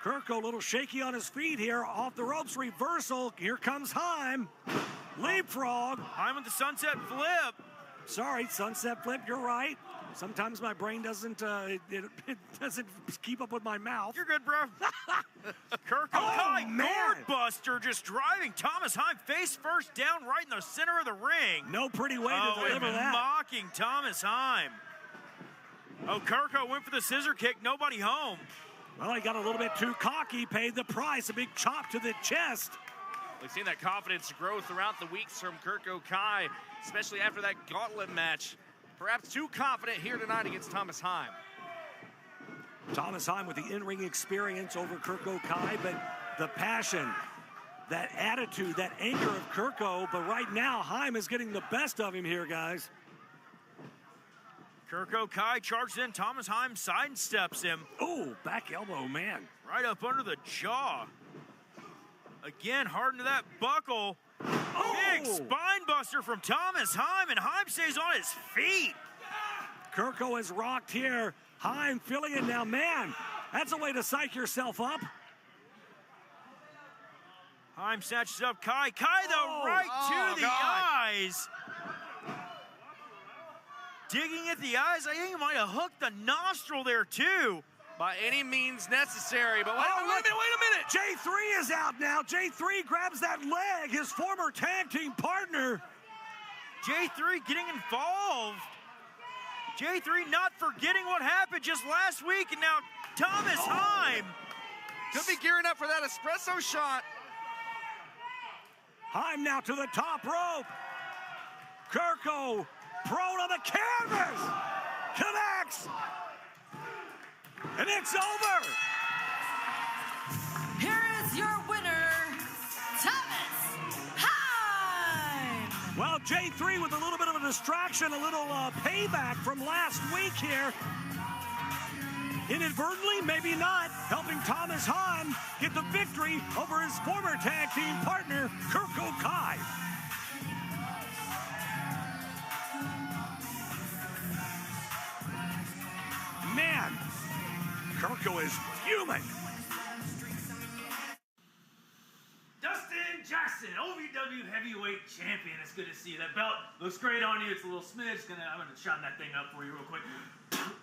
Kirko a little shaky on his feet here. Off the ropes, reversal. Here comes Heim. Leapfrog. Heim with the sunset flip. Sorry, sunset flip, you're right. Sometimes my brain doesn't it doesn't keep up with my mouth. You're good, bro. Kirko Kai, gourd buster, just driving Thomas Heim face first down right in the center of the ring. No pretty way to deliver that. Mocking Thomas Heim. Oh, Kirko went for the scissor kick, nobody home. Well, he got a little bit too cocky, paid the price, a big chop to the chest. We've seen that confidence grow throughout the weeks from Kirko Kai, especially after that gauntlet match. Perhaps too confident here tonight against Thomas Heim. Thomas Heim with the in-ring experience over Kirko Kai, but the passion, that attitude, that anchor of Kirko. But right now, Heim is getting the best of him here, guys. Kirko Kai charges in. Thomas Heim sidesteps him. Oh, back elbow, man. Right up under the jaw. Again, hard into that buckle. Big spine buster from Thomas Heim, and Heim stays on his feet. Kirko is rocked here. Heim feeling it now. Man, that's a way to psych yourself up. Heim snatches up Kai. Kai, though, right to the eyes. Digging at the eyes. I think he might have hooked the nostril there, too. By any means necessary, but wait a minute. J3 is out now. J3 grabs that leg, his former tag team partner. J3 getting involved. J3 not forgetting what happened just last week, and now Thomas Heim. Could be gearing up for that espresso shot. Heim now to the top rope. Kirko prone on the canvas. Connects. And it's over. Here is your winner, Thomas Heim. Well, J3 with a little bit of a distraction, a little payback from last week here. inadvertently, maybe not, helping Thomas Hahn get the victory over his former tag team partner, Kirko Kai. Man, Kirko is fuming. Dustin Jackson, OVW Heavyweight Champion. It's good to see you. That belt looks great on you. It's a little smidge. I'm gonna shine that thing up for you real quick.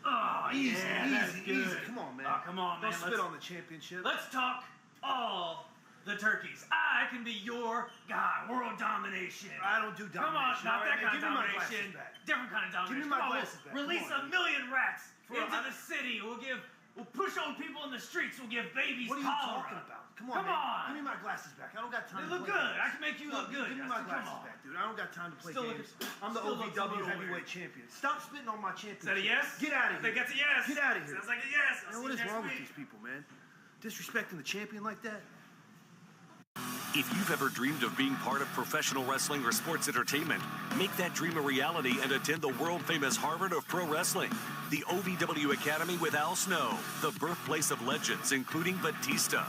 Oh, Easy, yeah, easy, that's good. easy. Come on, man. Oh, come on, man. Don't spit on the championship. Let's talk all the turkeys. I can be your guy. World domination. I don't do domination. Come on, not that kind of Give me my domination. glasses back. Different kind of domination. Give me my Come on, glasses back. Release Come on, 1 million rats For into a- the city. We'll push old people in the streets. We'll give babies What are you cholera. talking about? Come on, Come man. on. Give me my glasses back. I don't got time They to look play good. games. I can make you look good, Give me my Justin. Come glasses on. back, dude. I don't got time to play Still games. looks- I'm the still looks a OVW little heavyweight weird. champion. Stop spitting on my championship. Is that a yes? Get out of I here. think that's a yes. Get out of here. Sounds like a yes. I'll Man, what see you is next wrong with week. these people, man? Disrespecting the champion like that? If you've ever dreamed of being part of professional wrestling or sports entertainment, make that dream a reality and attend the world-famous Harvard of Pro Wrestling. The OVW Academy with Al Snow, the birthplace of legends including Batista,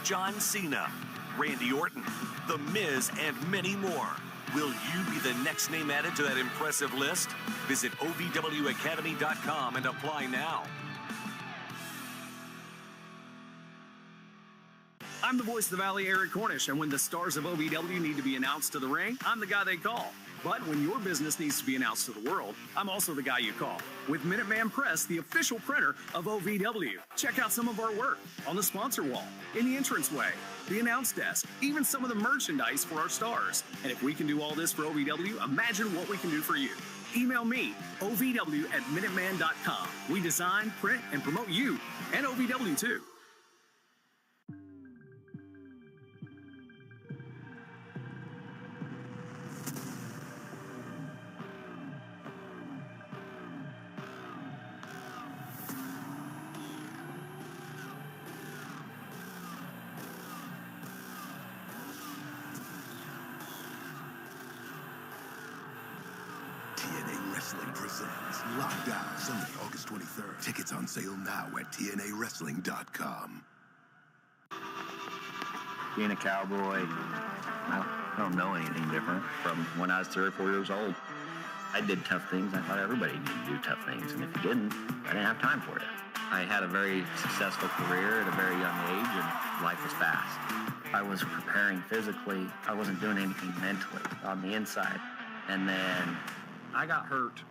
John Cena, Randy Orton, The Miz, and many more. Will you be the next name added to that impressive list? Visit OVWacademy.com and apply now. I'm the voice of the Valley, Eric Cornish, and when the stars of OVW need to be announced to the ring, I'm the guy they call. But when your business needs to be announced to the world, I'm also the guy you call. With Minuteman Press, the official printer of OVW. Check out some of our work on the sponsor wall, in the entranceway, the announce desk, even some of the merchandise for our stars. And if we can do all this for OVW, imagine what we can do for you. Email me, ovw@minuteman.com. We design, print, and promote you, and OVW too. TNA Wrestling Presents Lockdown, Sunday, August 23rd. Tickets on sale now at TNAWrestling.com. Being a cowboy, I don't know anything different from when I was 3 or 4 years old. I did tough things. I thought everybody needed to do tough things, and if you didn't, I didn't have time for it. I had a very successful career at a very young age, and life was fast. I was preparing physically. I wasn't doing anything mentally on the inside. And then I got hurt.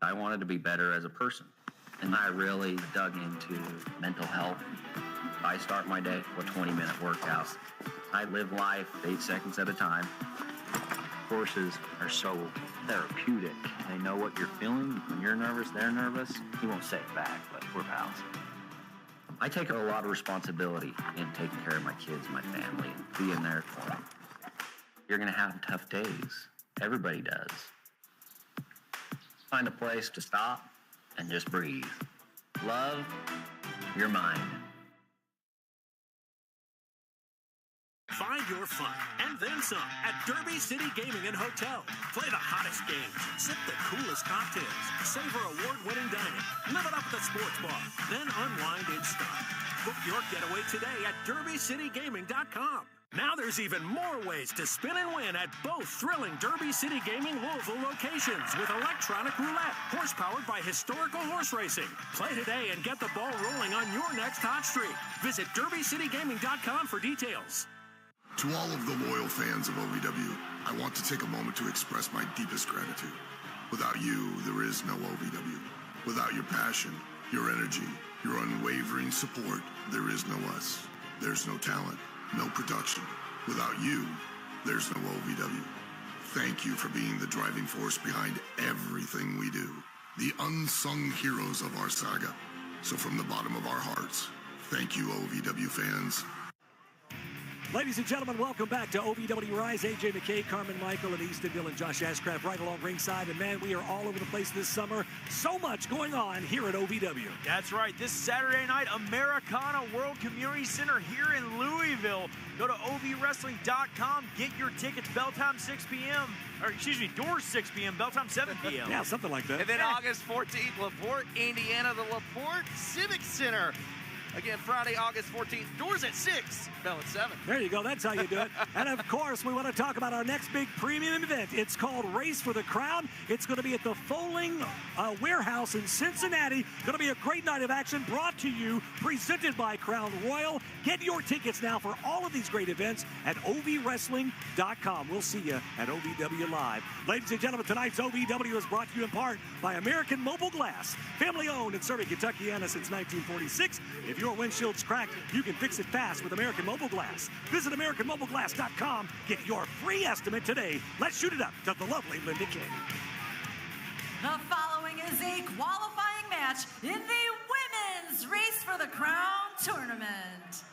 I wanted to be better as a person, and I really dug into mental health. I start my day with 20-minute workouts. I live life 8 seconds at a time. Horses are so therapeutic. They know what you're feeling. When you're nervous, they're nervous. You won't say it back, but we're pals. I take a lot of responsibility in taking care of my kids, my family, and being there for them. You're gonna have tough days. Everybody does. Find a place to stop and just breathe. Love your mind. Find your fun and then some at Derby City Gaming and Hotel. Play the hottest games, sip the coolest cocktails, savor award-winning dining, live it up at the sports bar, then unwind in style. Book your getaway today at DerbyCityGaming.com. Now there's even more ways to spin and win at both thrilling Derby City Gaming Louisville locations with electronic roulette, horse-powered by historical horse racing. Play today and get the ball rolling on your next hot streak. Visit DerbyCityGaming.com for details. To all of the loyal fans of OVW, I want to take a moment to express my deepest gratitude. Without you, there is no OVW. Without your passion, your energy, your unwavering support, there is no us. There's no talent, no production. Without you, there's no OVW. Thank you for being the driving force behind everything we do. The unsung heroes of our saga. So from the bottom of our hearts, thank you, OVW fans. Ladies and gentlemen, welcome back to OVW Rise. AJ McKay, Carmen Michael, and Eastonville, and Josh Ashcraft right along ringside. And man, we are all over the place this summer. So much going on here at OVW. That's right. This Saturday night, Americana World Community Center here in Louisville. Go to ovwrestling.com. Get your tickets. Bell time 6 p.m. Or excuse me, doors 6 p.m. Bell time 7 p.m. Yeah, something like that. And then August 14th, LaPorte, Indiana, the LaPorte Civic Center. Again, Friday, August 14th. Doors at 6, bell at 7. There you go. That's how you do it. And, of course, we want to talk about our next big premium event. It's called Race for the Crown. It's going to be at the Foaling Warehouse in Cincinnati. Going to be a great night of action brought to you, presented by Crown Royal. Get your tickets now for all of these great events at ovwrestling.com. We'll see you at OVW Live. Ladies and gentlemen, tonight's OVW is brought to you in part by American Mobile Glass. Family-owned and serving Kentuckiana since 1946. If your windshield's cracked, you can fix it fast with American Mobile Glass. Visit AmericanMobileGlass.com. Get your free estimate today. Let's shoot it up to the lovely Linda King. The following is a qualifying match in the Women's Race for the Crown tournament.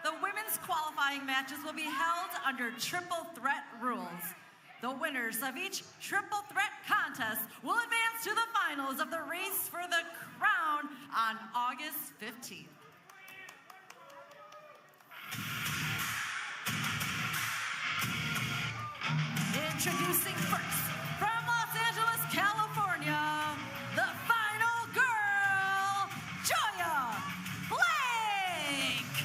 The women's qualifying matches will be held under triple threat rules. The winners of each triple threat contest will advance to the finals of the Race for the Crown on August 15th. Introducing first, from Los Angeles, California, the final girl, Joya Blake.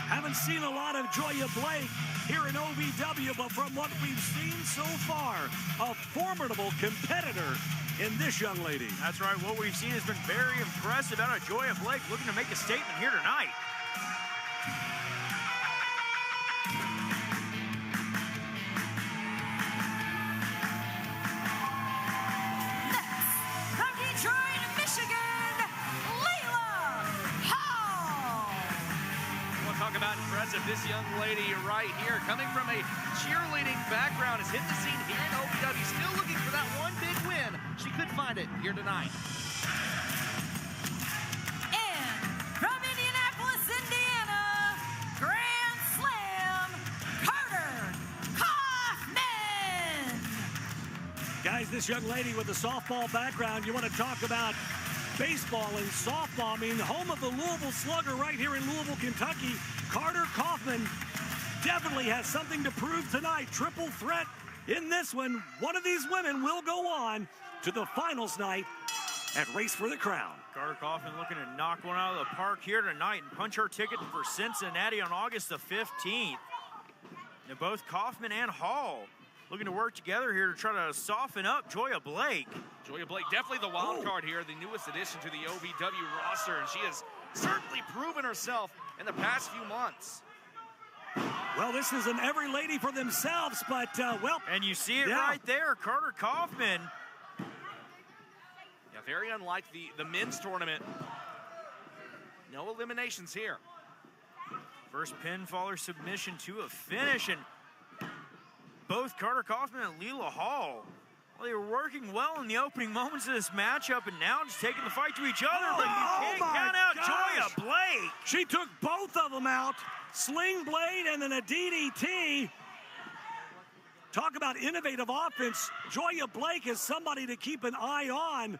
Haven't seen a lot of Joya Blake here in OVW, but from what we've seen so far, a formidable competitor in this young lady. That's right. What we've seen has been very impressive out of Joya Blake, looking to make a statement here tonight. About impressive, this young lady right here, coming from a cheerleading background, has hit the scene here in OVW, still looking for that one big win. She could find it here tonight. And from Indianapolis, Indiana, Grand Slam, Carter Kaufman. Guys, this young lady with a softball background, you want to talk about baseball and softball. I mean, home of the Louisville Slugger right here in Louisville, Kentucky. Carter Kaufman definitely has something to prove tonight. Triple threat in this one. One of these women will go on to the finals night at Race for the Crown. Carter Kaufman looking to knock one out of the park here tonight and punch her ticket for Cincinnati on August the 15th. And both Kaufman and Hall looking to work together here to try to soften up Joya Blake. Joya Blake, definitely the wild card here, the newest addition to the OVW roster, and she has certainly proven herself in the past few months. Well, this is an every lady for themselves, but, well. And you see it right there, Carter Kaufman. Yeah, very unlike the men's tournament. No eliminations here. First pinfall or submission to a finish, and both Carter Kaufman and Leela Hall, well, they were working well in the opening moments of this matchup, and now just taking the fight to each other. But you can't count out Joya Blake. She took both of them out. Sling blade and then a DDT. Talk about innovative offense. Joya Blake is somebody to keep an eye on.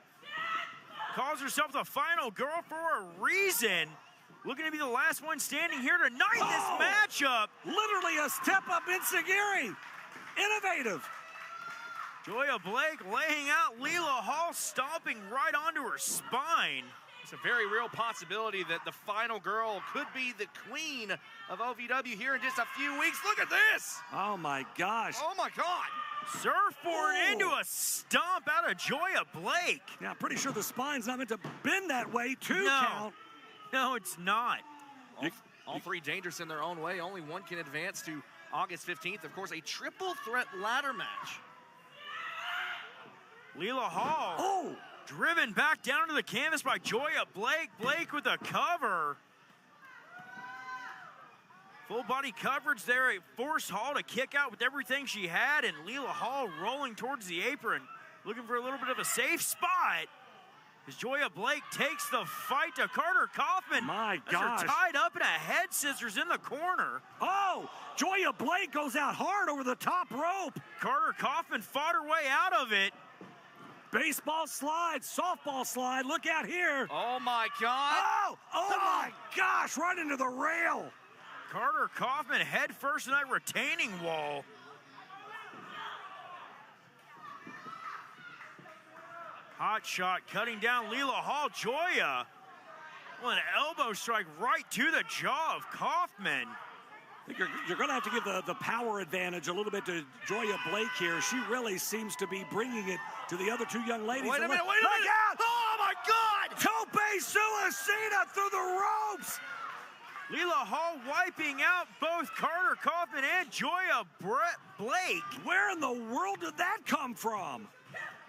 Calls herself the final girl for a reason. Looking to be the last one standing here tonight in this matchup. Literally a step up enziguri. Innovative. Joya Blake laying out Leela Hall, stomping right onto her spine. It's a very real possibility that the final girl could be the queen of OVW here in just a few weeks. Look at this. Oh, my gosh. Oh, my God. Surfboard into a stomp out of Joya Blake. Yeah, I'm pretty sure the spine's not meant to bend that way. Two count. No, it's not. All three dangerous in their own way. Only one can advance to August 15th. Of course, a triple threat ladder match. Leela Hall driven back down to the canvas by Joya Blake. Blake with a cover. Full body coverage there. It forced Hall to kick out with everything she had, and Leela Hall rolling towards the apron, looking for a little bit of a safe spot. As Joya Blake takes the fight to Carter Kaufman. My They're gosh. tied up in a head scissors in the corner. Oh, Joya Blake goes out hard over the top rope. Carter Kaufman fought her way out of it. Baseball slide, softball slide. Look out here. Oh, my God. Oh my gosh, right into the rail. Carter Kaufman head first in that retaining wall. Hot shot cutting down Leela Hall. Joya. Well, an elbow strike right to the jaw of Kaufman. I think you're going to have to give the power advantage a little bit to Joya Blake here. She really seems to be bringing it to the other two young ladies. Wait a minute. Look out! Oh, my God! Tope Suicida through the ropes! Leela Hall wiping out both Carter Kaufman and Joya Blake. Where in the world did that come from?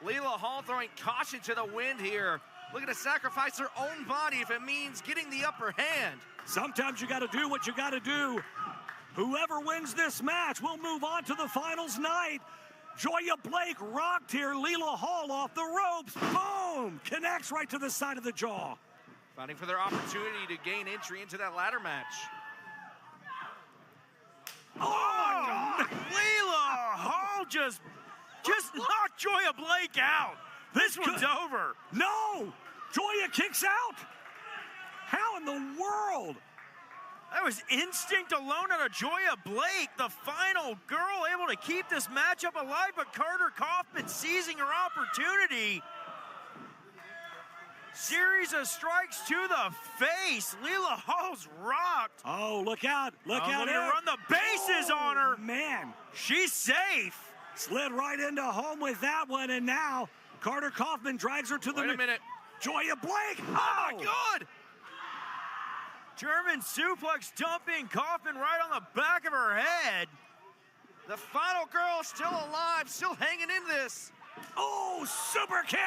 Leela Hall throwing caution to the wind here. Looking to sacrifice her own body if it means getting the upper hand. Sometimes you got to do what you got to do. Whoever wins this match will move on to the finals night. Joya Blake rocked here. Leela Hall off the ropes. Boom! Connects right to the side of the jaw. Fighting for their opportunity to gain entry into that ladder match. Oh my God! Leela Hall just knocked Joya Blake out. This one's over. No! Joya kicks out. How in the world? That was instinct alone out of Joya Blake, the final girl able to keep this matchup alive, but Carter Kaufman seizing her opportunity. Series of strikes to the face. Leela Hall's rocked. Oh, look out. Look out. They're gonna run the bases on her. Man. She's safe. Slid right into home with that one, and now Carter Kaufman drags her to the... Wait a minute. Joya Blake. Oh, my God. German suplex dumping Kaufman right on the back of her head. The final girl still alive, still hanging in this. Oh, super kick.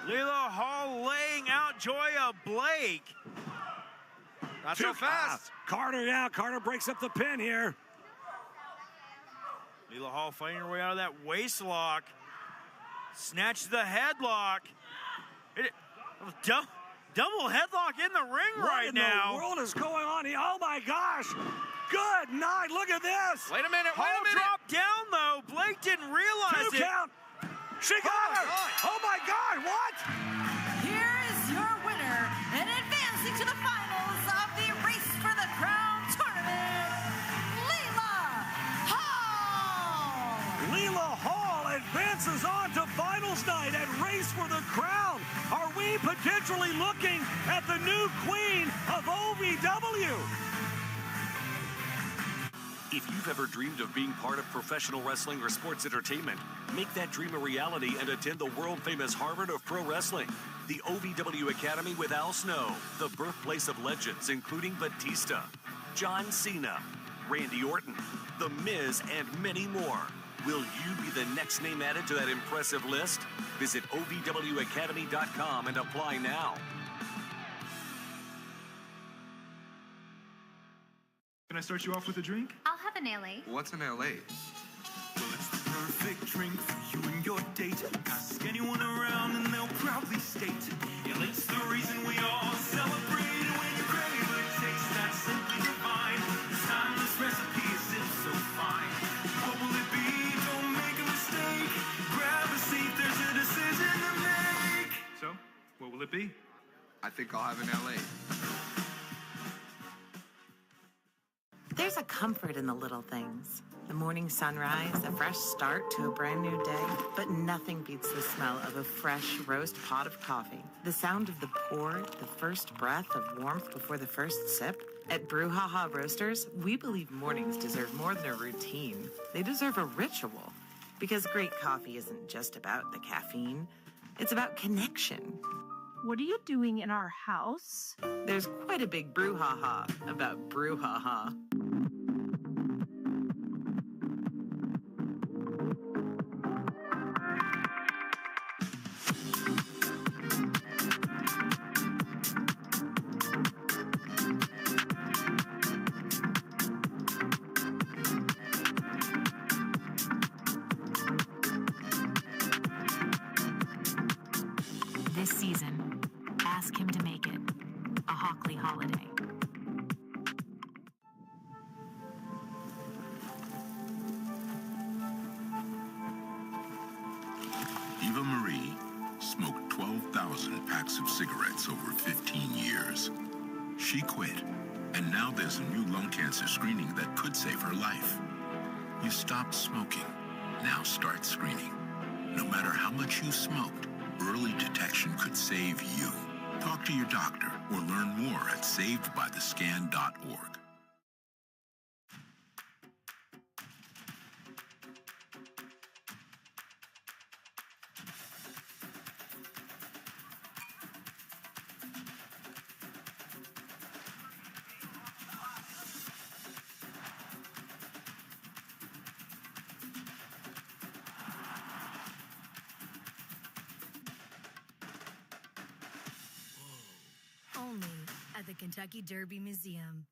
Leela Hall laying out Joya Blake. Not so fast. Carter breaks up the pin here. Leela Hall fighting her way out of that waist lock. Snatches the headlock. Double headlock in the ring right now. What in the world is going on here? Oh my gosh. Good night. Look at this. Wait a minute. Hall dropped down though. Blake didn't realize it. 2 count. She got her. Oh my God. What? Here is your winner and advancing to the finals of the Race for the Crown tournament, Leela Hall. Leela Hall advances on to finals night at Race for the Crown. Are we potentially looking at the new queen of OVW? If you've ever dreamed of being part of professional wrestling or sports entertainment, make that dream a reality and attend the world-famous Harvard of Pro Wrestling. The OVW Academy with Al Snow, the birthplace of legends including Batista, John Cena, Randy Orton, The Miz, and many more. Will you be the next name added to that impressive list? Visit OVWacademy.com and apply now. Can I start you off with a drink? I'll have an LA. What's an LA? Well, it's the perfect drink for you and your date. Ask anyone around and they'll proudly state, yeah, it's the reason we all celebrate. And when you crave a taste that's simply divine, this timeless recipe is so fine. What will it be? Don't make a mistake. Grab a seat, there's a decision to make. So, what will it be? I think I'll have an LA. There's a comfort in the little things. The morning sunrise, a fresh start to a brand new day. But nothing beats the smell of a fresh roast pot of coffee. The sound of the pour, the first breath of warmth before the first sip. At Brouhaha Roasters, we believe mornings deserve more than a routine. They deserve a ritual. Because great coffee isn't just about the caffeine. It's about connection. What are you doing in our house? There's quite a big brouhaha about Brouhaha. This season, ask him to make it a Hockley holiday. Eva Marie smoked 12,000 packs of cigarettes over 15 years. She quit, and now there's a new lung cancer screening that could save her life. You stopped smoking. Now start screening. No matter how much you smoked, early detection could save you. Talk to your doctor or learn more at savedbythescan.org. Only at the Kentucky Derby Museum.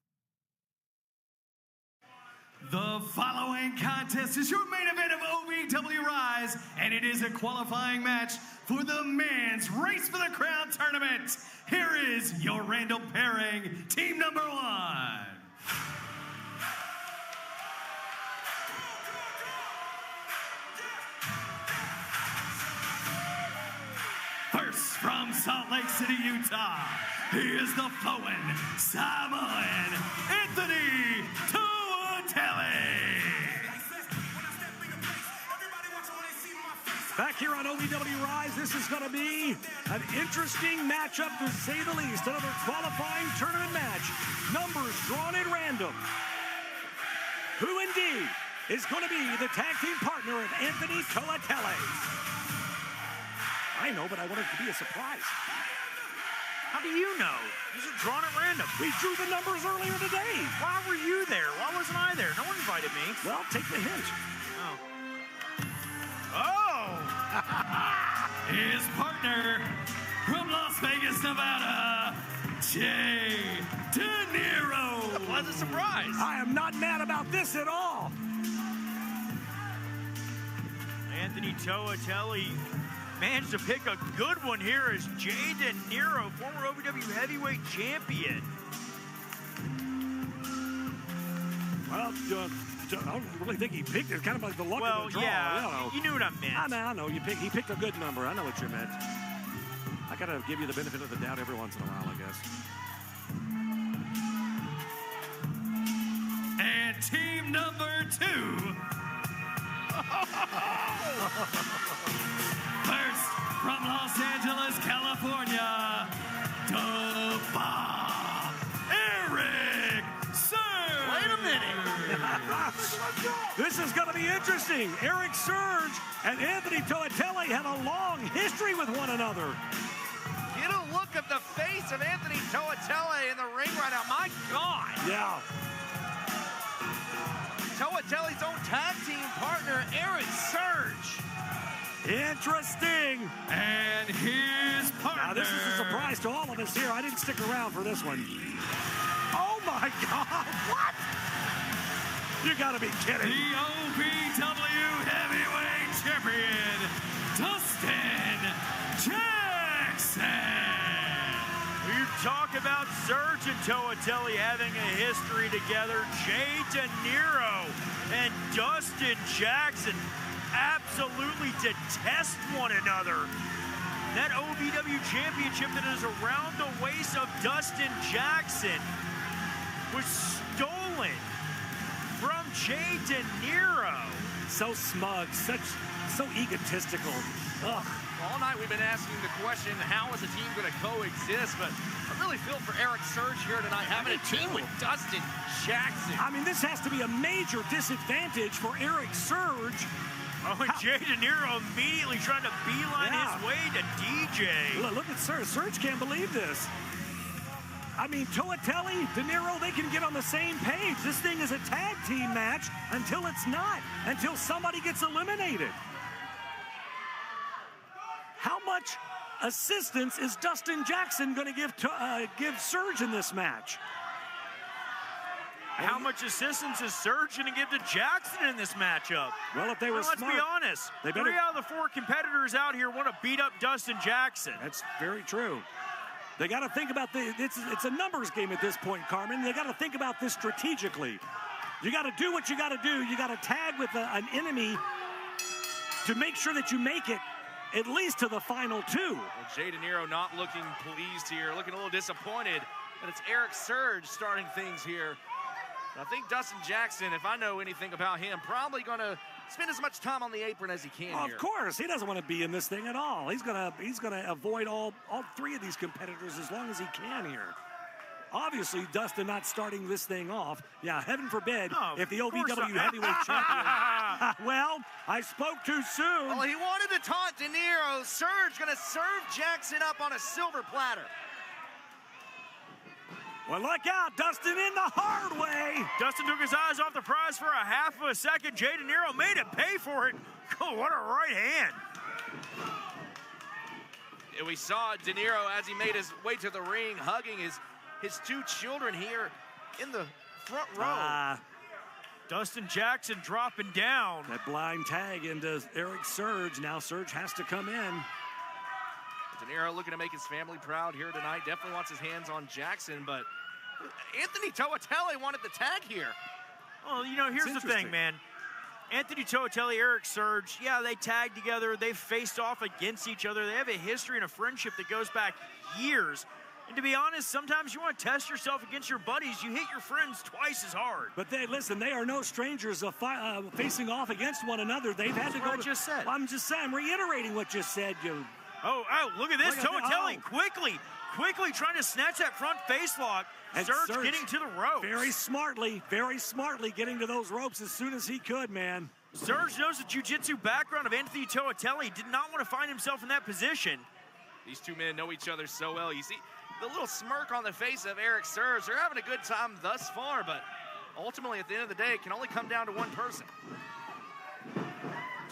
The following contest is your main event of OVW Rise, and it is a qualifying match for the Men's Race for the Crown tournament. Here is your random pairing, team number 1. First, from Salt Lake City, Utah, he is the flowing Samoan Anthony Tuatele. Back here on OVW Rise, this is going to be an interesting matchup, to say the least. Another qualifying tournament match. Numbers drawn at random. Who indeed is going to be the tag team partner of Anthony Tuatele? I know, but I want it to be a surprise. How do you know? These are drawn at random. We drew the numbers earlier today. Why were you there? Why wasn't I there? No one invited me. Well, take the hint. Oh! His partner from Las Vegas, Nevada, Jay De Niro. A pleasant surprise. I am not mad about this at all. Anthony Tuatele managed to pick a good one here as Jay De Niro, former OVW heavyweight champion. Well, I don't really think he picked it. Kind of like the luck of the draw. Yeah, you knew what I meant. I know. He picked a good number. I know what you meant. I got to give you the benefit of the doubt every once in a while, I guess. And team number 2. First, from Los Angeles, California, Eric Surge. Wait a minute. This is going to be interesting. Eric Surge and Anthony Tuatele have a long history with one another. Get a look at the face of Anthony Tuatele in the ring right now. My God. Yeah. Tuatele's own tag team partner, Eric Surge. Interesting. And his partner. Now, this is a surprise to all of us here. I didn't stick around for this one. Oh, my God. What? You got to be kidding. The OVW heavyweight champion, Dustin Jackson. You talk about Surge and Tuatele having a history together. Jay De Niro and Dustin Jackson absolutely detest one another. That OVW championship that is around the waist of Dustin Jackson was stolen from Jay De Niro. So smug, so egotistical. Ugh. All night we've been asking the question, how is a team going to coexist? But I really feel for Eric Surge here tonight, having a team with Dustin Jackson. I mean, this has to be a major disadvantage for Eric Surge. Oh, and Jay De Niro immediately trying to beeline his way to DJ. Look at Surge. Surge can't believe this. I mean, Tuatele, De Niro, they can get on the same page. This thing is a tag team match until it's not, until somebody gets eliminated. How much assistance is Dustin Jackson going to give Surge in this match? How much assistance is Surge going to give to Jackson in this matchup? Well, if they were let's smart, be honest. they 3 out of the 4 competitors out here want to beat up Dustin Jackson. That's very true. They got to think about it's a numbers game at this point, Carmen. They got to think about this strategically. You got to do what you got to do. You got to tag with an enemy to make sure that you make it at least to the final 2. Well, Jay De Niro not looking pleased here, looking a little disappointed. But it's Eric Surge starting things here. I think Dustin Jackson, if I know anything about him, probably going to spend as much time on the apron as he can here. Of course, he doesn't want to be in this thing at all. He's gonna avoid all 3 of these competitors as long as he can here. Obviously, Dustin not starting this thing off. Yeah, heaven forbid if the OVW heavyweight champion. Well, I spoke too soon. Well, he wanted to taunt De Niro. Surge going to serve Jackson up on a silver platter. Well, look out, Dustin in the hard way. Dustin took his eyes off the prize for a half of a second. Jay De Niro made him pay for it. Oh, what a right hand. And we saw De Niro as he made his way to the ring, hugging his 2 children here in the front row. Dustin Jackson dropping down. That blind tag into Eric Surge. Now Surge has to come in. De Niro looking to make his family proud here tonight. Definitely wants his hands on Jackson, but Anthony Toatelli wanted the tag here. Well, you know, here's the thing, man. Anthony Toatelli, Eric Surge, yeah, they tagged together. They've faced off against each other. They have a history and a friendship that goes back years. And to be honest, sometimes you want to test yourself against your buddies. You hit your friends twice as hard. But listen, they are no strangers of facing off against one another. They've had to go. What I just said. I'm just saying, I'm reiterating what you said. Oh, look at this. Toatelli quickly trying to snatch that front face lock. And Surge getting to the ropes. Very smartly getting to those ropes as soon as he could, man. Surge knows the jiu-jitsu background of Anthony Toatelli. Did not want to find himself in that position. These 2 men know each other so well. You see the little smirk on the face of Eric Surge. They're having a good time thus far, but ultimately at the end of the day, it can only come down to one person.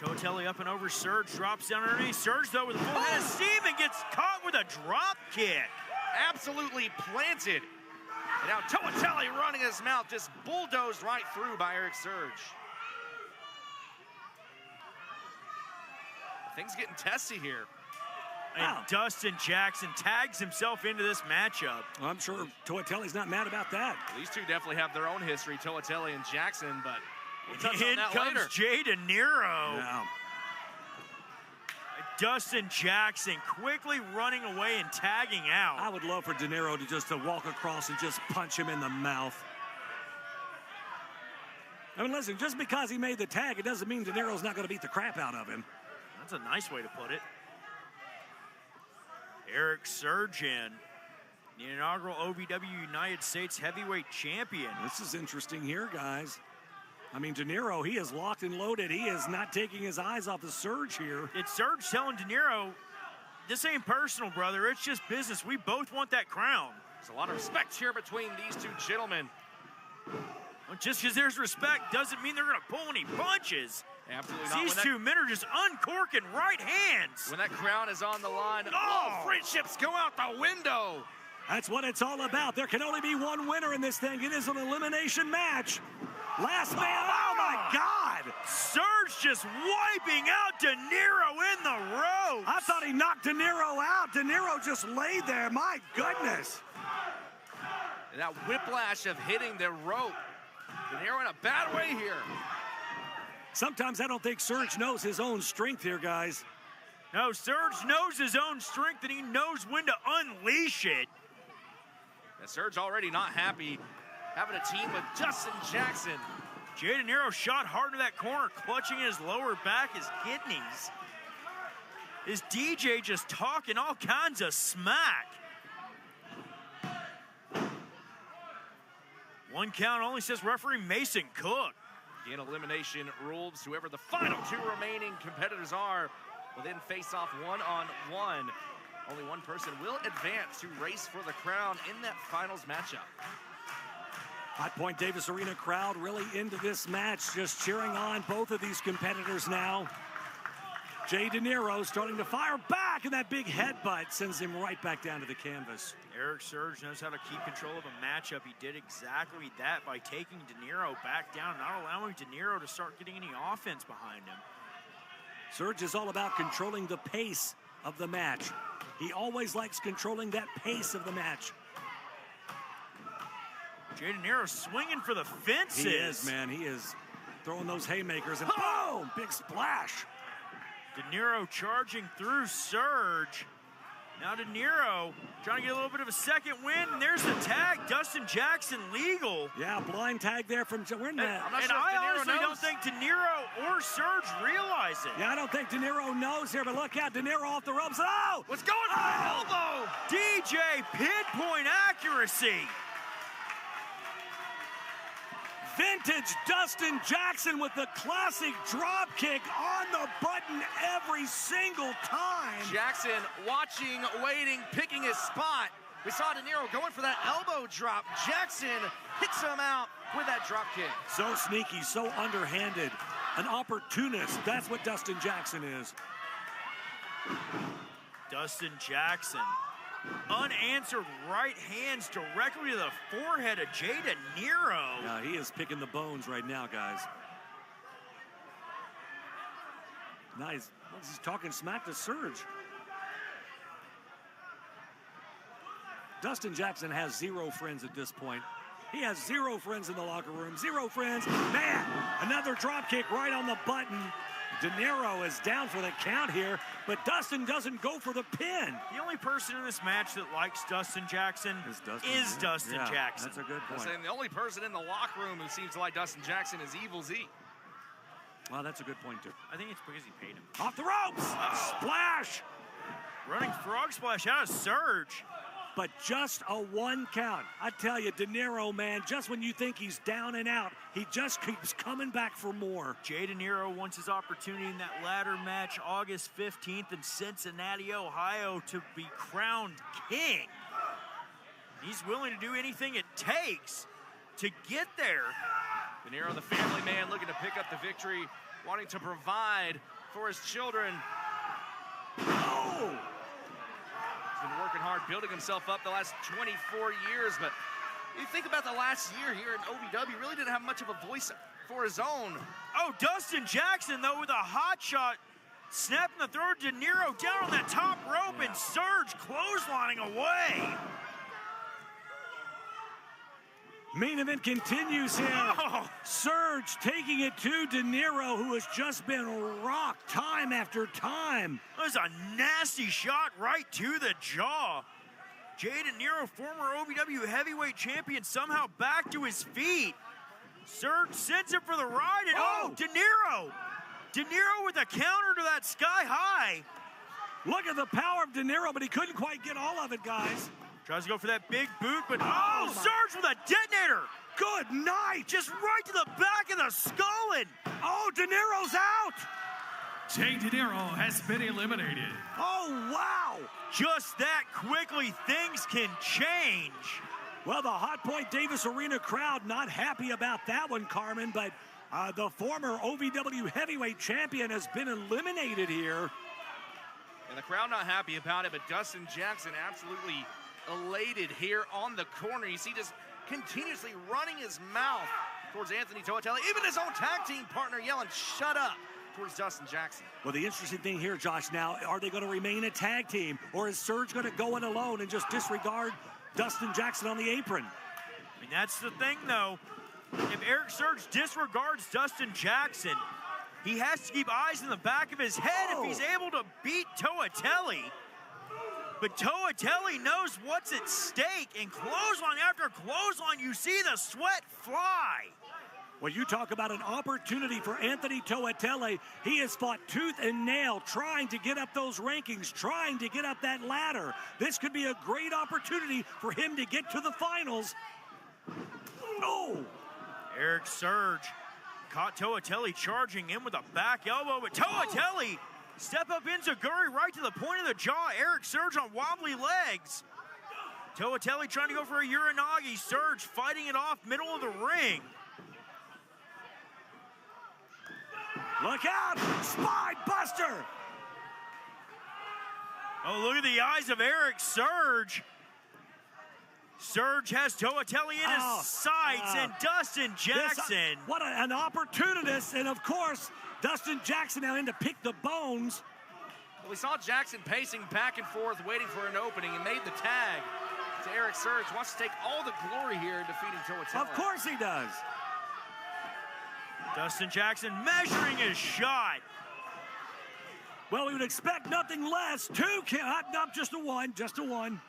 Toatelli up and over. Surge drops down underneath. Surge, though, with a full head of steam and gets caught with a drop kick. Absolutely planted. And now Toatelli running his mouth, just bulldozed right through by Eric Surge. Things getting testy here. And Dustin Jackson tags himself into this matchup. Well, I'm sure Toatelli's not mad about that. Well, these 2 definitely have their own history, Toatelli and Jackson, but we'll touch in on that comes later. Jay De Niro. Yeah. Dustin Jackson quickly running away and tagging out. I would love for De Niro to just walk across and just punch him in the mouth. I mean, listen, just because he made the tag, it doesn't mean De Niro's not going to beat the crap out of him. That's a nice way to put it. Eric Surge in, the inaugural OVW United States Heavyweight Champion. This is interesting here, guys. I mean, De Niro, he is locked and loaded. He is not taking his eyes off the Surge here. It's Surge telling De Niro, this ain't personal, brother. It's just business. We both want that crown. There's a lot of respect here between these 2 gentlemen. Well, just because there's respect doesn't mean they're going to pull any punches. Absolutely not. These 2 men are just uncorking right hands. When that crown is on the line, all friendships go out the window. That's what it's all about. There can only be one winner in this thing. It is an elimination match. Last man, oh my God! Surge just wiping out De Niro in the ropes. I thought he knocked De Niro out. De Niro just laid there, my goodness. And that whiplash of hitting the rope. De Niro in a bad way here. Sometimes I don't think Surge knows his own strength here, guys. No, Surge knows his own strength and he knows when to unleash it. And Surge already not happy having a team with Dustin Jackson. Jay De Niro shot hard into that corner, clutching his lower back, his kidneys. His DJ just talking all kinds of smack. 1 count only, says referee Mason Cook. Again, elimination rules. Whoever the final 2 remaining competitors are will then face off 1-on-1. Only one person will advance to race for the crown in that finals matchup. High Point Davis Arena crowd really into this match, just cheering on both of these competitors now. Jay De Niro starting to fire back, and that big headbutt sends him right back down to the canvas. Eric Surge knows how to keep control of a matchup. He did exactly that by taking De Niro back down, not allowing De Niro to start getting any offense behind him. Surge is all about controlling the pace of the match. He always likes controlling that pace of the match. Jay De Niro swinging for the fences. He is, man. He is throwing those haymakers, and boom! Big splash. De Niro charging through Surge. Now De Niro trying to get a little bit of a second win, and there's the tag. Dustin Jackson legal. Yeah, blind tag there from we're in that. And I honestly don't think De Niro or Surge realize it. Yeah, I don't think De Niro knows here, but look out, De Niro off the ropes. Oh! What's going on? Elbow! DJ pinpoint accuracy. Vintage Dustin Jackson with the classic drop kick on the button every single time. Jackson watching, waiting, picking his spot. We saw De Niro going for that elbow drop. Jackson hits him out with that drop kick. So sneaky, so underhanded. An opportunist. That's what Dustin Jackson is. Dustin Jackson. Unanswered right hands directly to the forehead of Jay De Niro. Yeah, he is picking the bones right now, guys. Now he's talking smack to Surge. Dustin Jackson has zero friends at this point. He has zero friends in the locker room. Zero friends. Man, another drop kick right on the button. De Niro is down for the count here, but Dustin doesn't go for the pin. The only person in this match that likes Dustin Jackson is Dustin Jackson. That's a good point. And the only person in the locker room who seems to like Dustin Jackson is Evil Z. Well, that's a good point, too. I think it's because he paid him. Off the ropes! Splash! Running frog splash out of Surge. But just a one count. I tell you, De Niro, man, just when you think he's down and out, he just keeps coming back for more. Jay De Niro wants his opportunity in that ladder match August 15th in Cincinnati, Ohio, to be crowned king. He's willing to do anything it takes to get there. De Niro, the family man, looking to pick up the victory, wanting to provide for his children. Oh! He's been working hard, building himself up the last 24 years, but you think about the last year here in OVW, really didn't have much of a voice for his own. Oh, Dustin Jackson, though, with a hot shot, snapping the throw. De Niro down on that top rope, and Surge clotheslining away. Main event continues here. Oh. Surge taking it to De Niro, who has just been rocked time after time. That was a nasty shot right to the jaw. Jay De Niro, former OVW heavyweight champion, somehow back to his feet. Surge sends him for the ride, and De Niro! De Niro with a counter to that sky high. Look at the power of De Niro, but he couldn't quite get all of it, guys. Tries to go for that big boot, but Surge with a detonator! Good night! Just right to the back of the skull, and oh, De Niro's out! Jay De Niro has been eliminated. Oh, wow! Just that quickly, things can change. Well, the Hot Point Davis Arena crowd not happy about that one, Carmen, but the former OVW heavyweight champion has been eliminated here. And the crowd not happy about it, but Dustin Jackson absolutely elated here on the corner. You see just continuously running his mouth towards Anthony Toatelli, even his own tag team partner yelling, "Shut up," towards Dustin Jackson. Well, the interesting thing here, Josh, now, are they going to remain a tag team, or is Surge going to go in alone and just disregard Dustin Jackson on the apron? I mean, that's the thing, though. If Eric Surge disregards Dustin Jackson, he has to keep eyes in the back of his head if he's able to beat Toatelli. But Toatelli knows what's at stake, and clothesline after clothesline, you see the sweat fly. Well, you talk about an opportunity for Anthony Toatelli. He has fought tooth and nail, trying to get up those rankings, trying to get up that ladder. This could be a great opportunity for him to get to the finals. Oh! Eric Surge caught Toatelli charging in with a back elbow, but Toatelli step up enziguri right to the point of the jaw. Eric Surge on wobbly legs. Toatelli trying to go for a Uranagi. Surge fighting it off middle of the ring. Look out! Spine buster! Oh, look at the eyes of Eric Surge. Surge has Toatelli in his sights, and Dustin Jackson. What an opportunist, and of course, Dustin Jackson now in to pick the bones. Well, we saw Jackson pacing back and forth, waiting for an opening, and made the tag to Eric Surge. Wants to take all the glory here in defeating Toatelli. Of course he does. Dustin Jackson measuring his shot. Well, we would expect nothing less. Not just a one.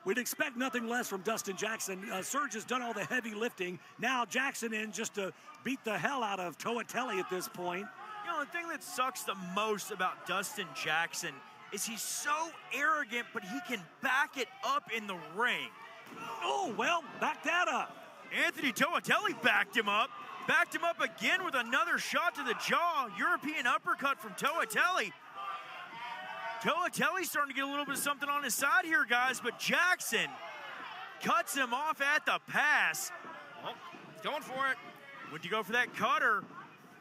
We'd expect nothing less from Dustin Jackson. Surge has done all the heavy lifting. Now Jackson in just to beat the hell out of Toatelli at this point. You know, the thing that sucks the most about Dustin Jackson is he's so arrogant, but he can back it up in the ring. Oh, well, back that up. Anthony Toatelli backed him up. Backed him up again with another shot to the jaw. European uppercut from Toatelli. Toatelli's starting to get a little bit of something on his side here, guys, but Jackson cuts him off at the pass. Well, he's going for it. Went to go for that cutter.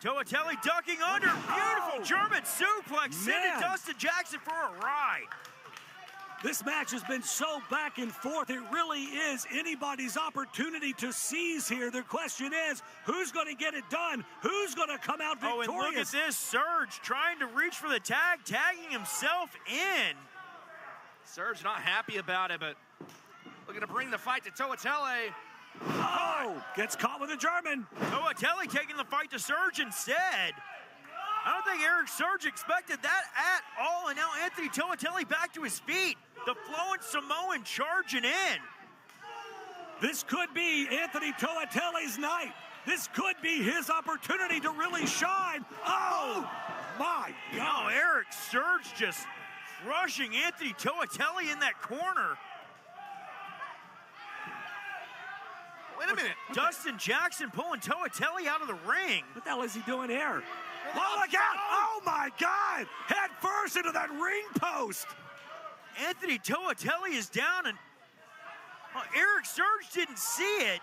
Toatelli ducking under. Beautiful German suplex. Sending Dustin Jackson for a ride. This match has been so back and forth. It really is anybody's opportunity to seize here. The question is, who's going to get it done? Who's going to come out victorious? Oh, and look at this. Surge trying to reach for the tag, tagging himself in. Surge not happy about it, but looking to bring the fight to Toatelli. Oh, gets caught with a German. Toatelli taking the fight to Surge instead. I don't think Eric Surge expected that at all, and now Anthony Toatelli back to his feet. The flowing Samoan charging in. This could be Anthony Toatelli's night. This could be his opportunity to really shine. Oh, my God. You know, Eric Surge just crushing Anthony Toatelli in that corner. Wait a minute. Dustin Jackson pulling Toatelli out of the ring. What the hell is he doing here? Oh, my God. Oh, my God. Head first into that ring post. Anthony Toatelli is down, and Eric Surge didn't see it.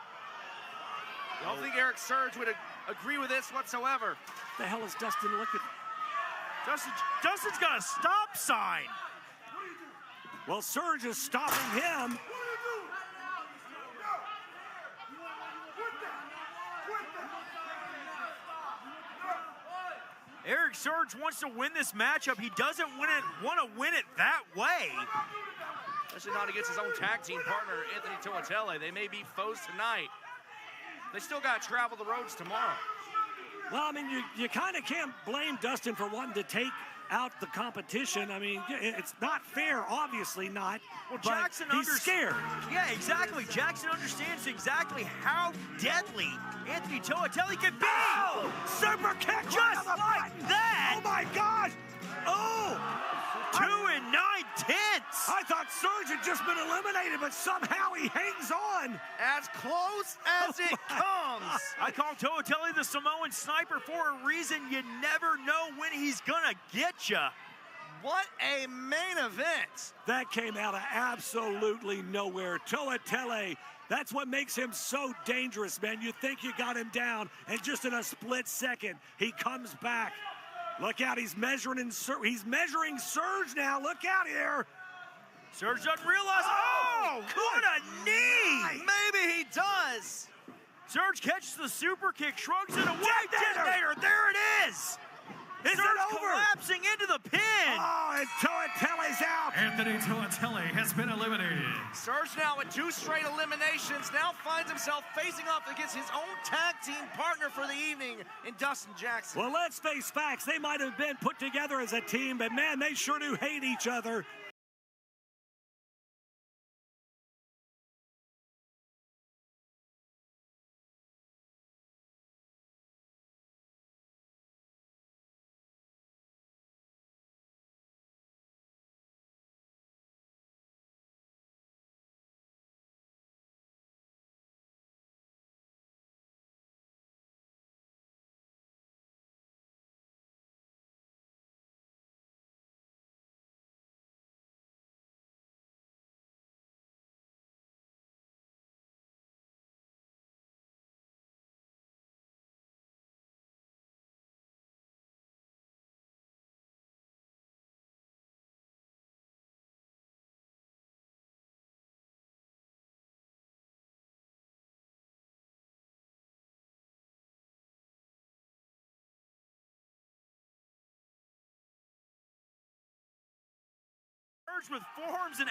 I don't think Eric Surge would agree with this whatsoever. The hell is Dustin looking? Dustin's got a stop sign. Well, Surge is stopping him. Eric Surge wants to win this matchup. He doesn't want to win it that way. Especially not against his own tag team partner, Anthony Toatelli. They may be foes tonight. They still got to travel the roads tomorrow. Well, I mean, you kind of can't blame Dustin for wanting to take out the competition. I mean, it's not fair, obviously not. Well, but Jackson he's scared. Yeah, exactly. Jackson understands exactly how deadly Anthony Toatelli can be. Oh, super kick just like that. Oh my gosh. Oh, 2 9/10. I thought Surge had just been eliminated, but somehow he hangs on. As close as it comes. I call Toatelli the Samoan sniper for a reason. You never know when he's gonna get you. What a main event. That came out of absolutely nowhere. Toatelli, that's what makes him so dangerous, man. You think you got him down, and just in a split second, he comes back. Look out, he's measuring Surge now. Look out here. Surge doesn't realize. Oh, what a knee. Maybe he does. Surge catches the super kick, shrugs it away. Detonator. There it is. Is Surge it over? collapsing into the pin. Oh, and Toatelli's out. Anthony Toatelli has been eliminated. Surge now with 2 straight eliminations, now finds himself facing off against his own tag team partner for the evening in Dustin Jackson. Well, let's face facts. They might have been put together as a team, but man, they sure do hate each other. charged with forms and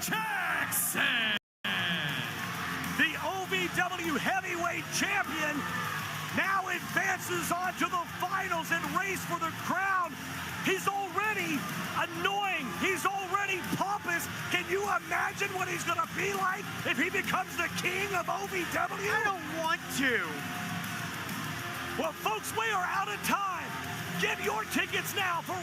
Jackson, the OVW heavyweight champion, now advances on to the finals and race for the crown. He's already annoying. He's already pompous. Can you imagine what he's going to be like if he becomes the king of OVW? I don't want to. Well, folks, we are out of time. Get your tickets now for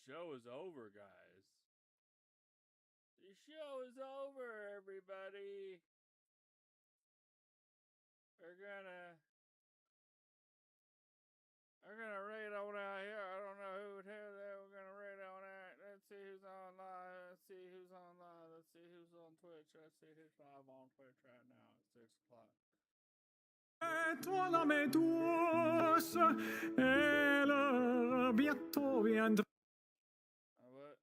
show is over, guys. The show is over, everybody. We're gonna raid on out here. I don't know who the hell that we're gonna raid on out. Let's see who's on live. Let's see who's on live. Let's see who's on Twitch. Let's see who's live on Twitch right now at 6 o'clock. Toi la main douce, elle bientôt viendra. What?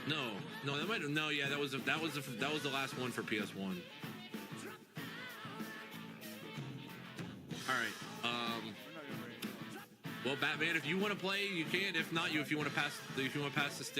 No, that might no, yeah, that was the last one for PS1. All right. Well, Batman, if you want to play, you can. If not, if you want to pass the stick.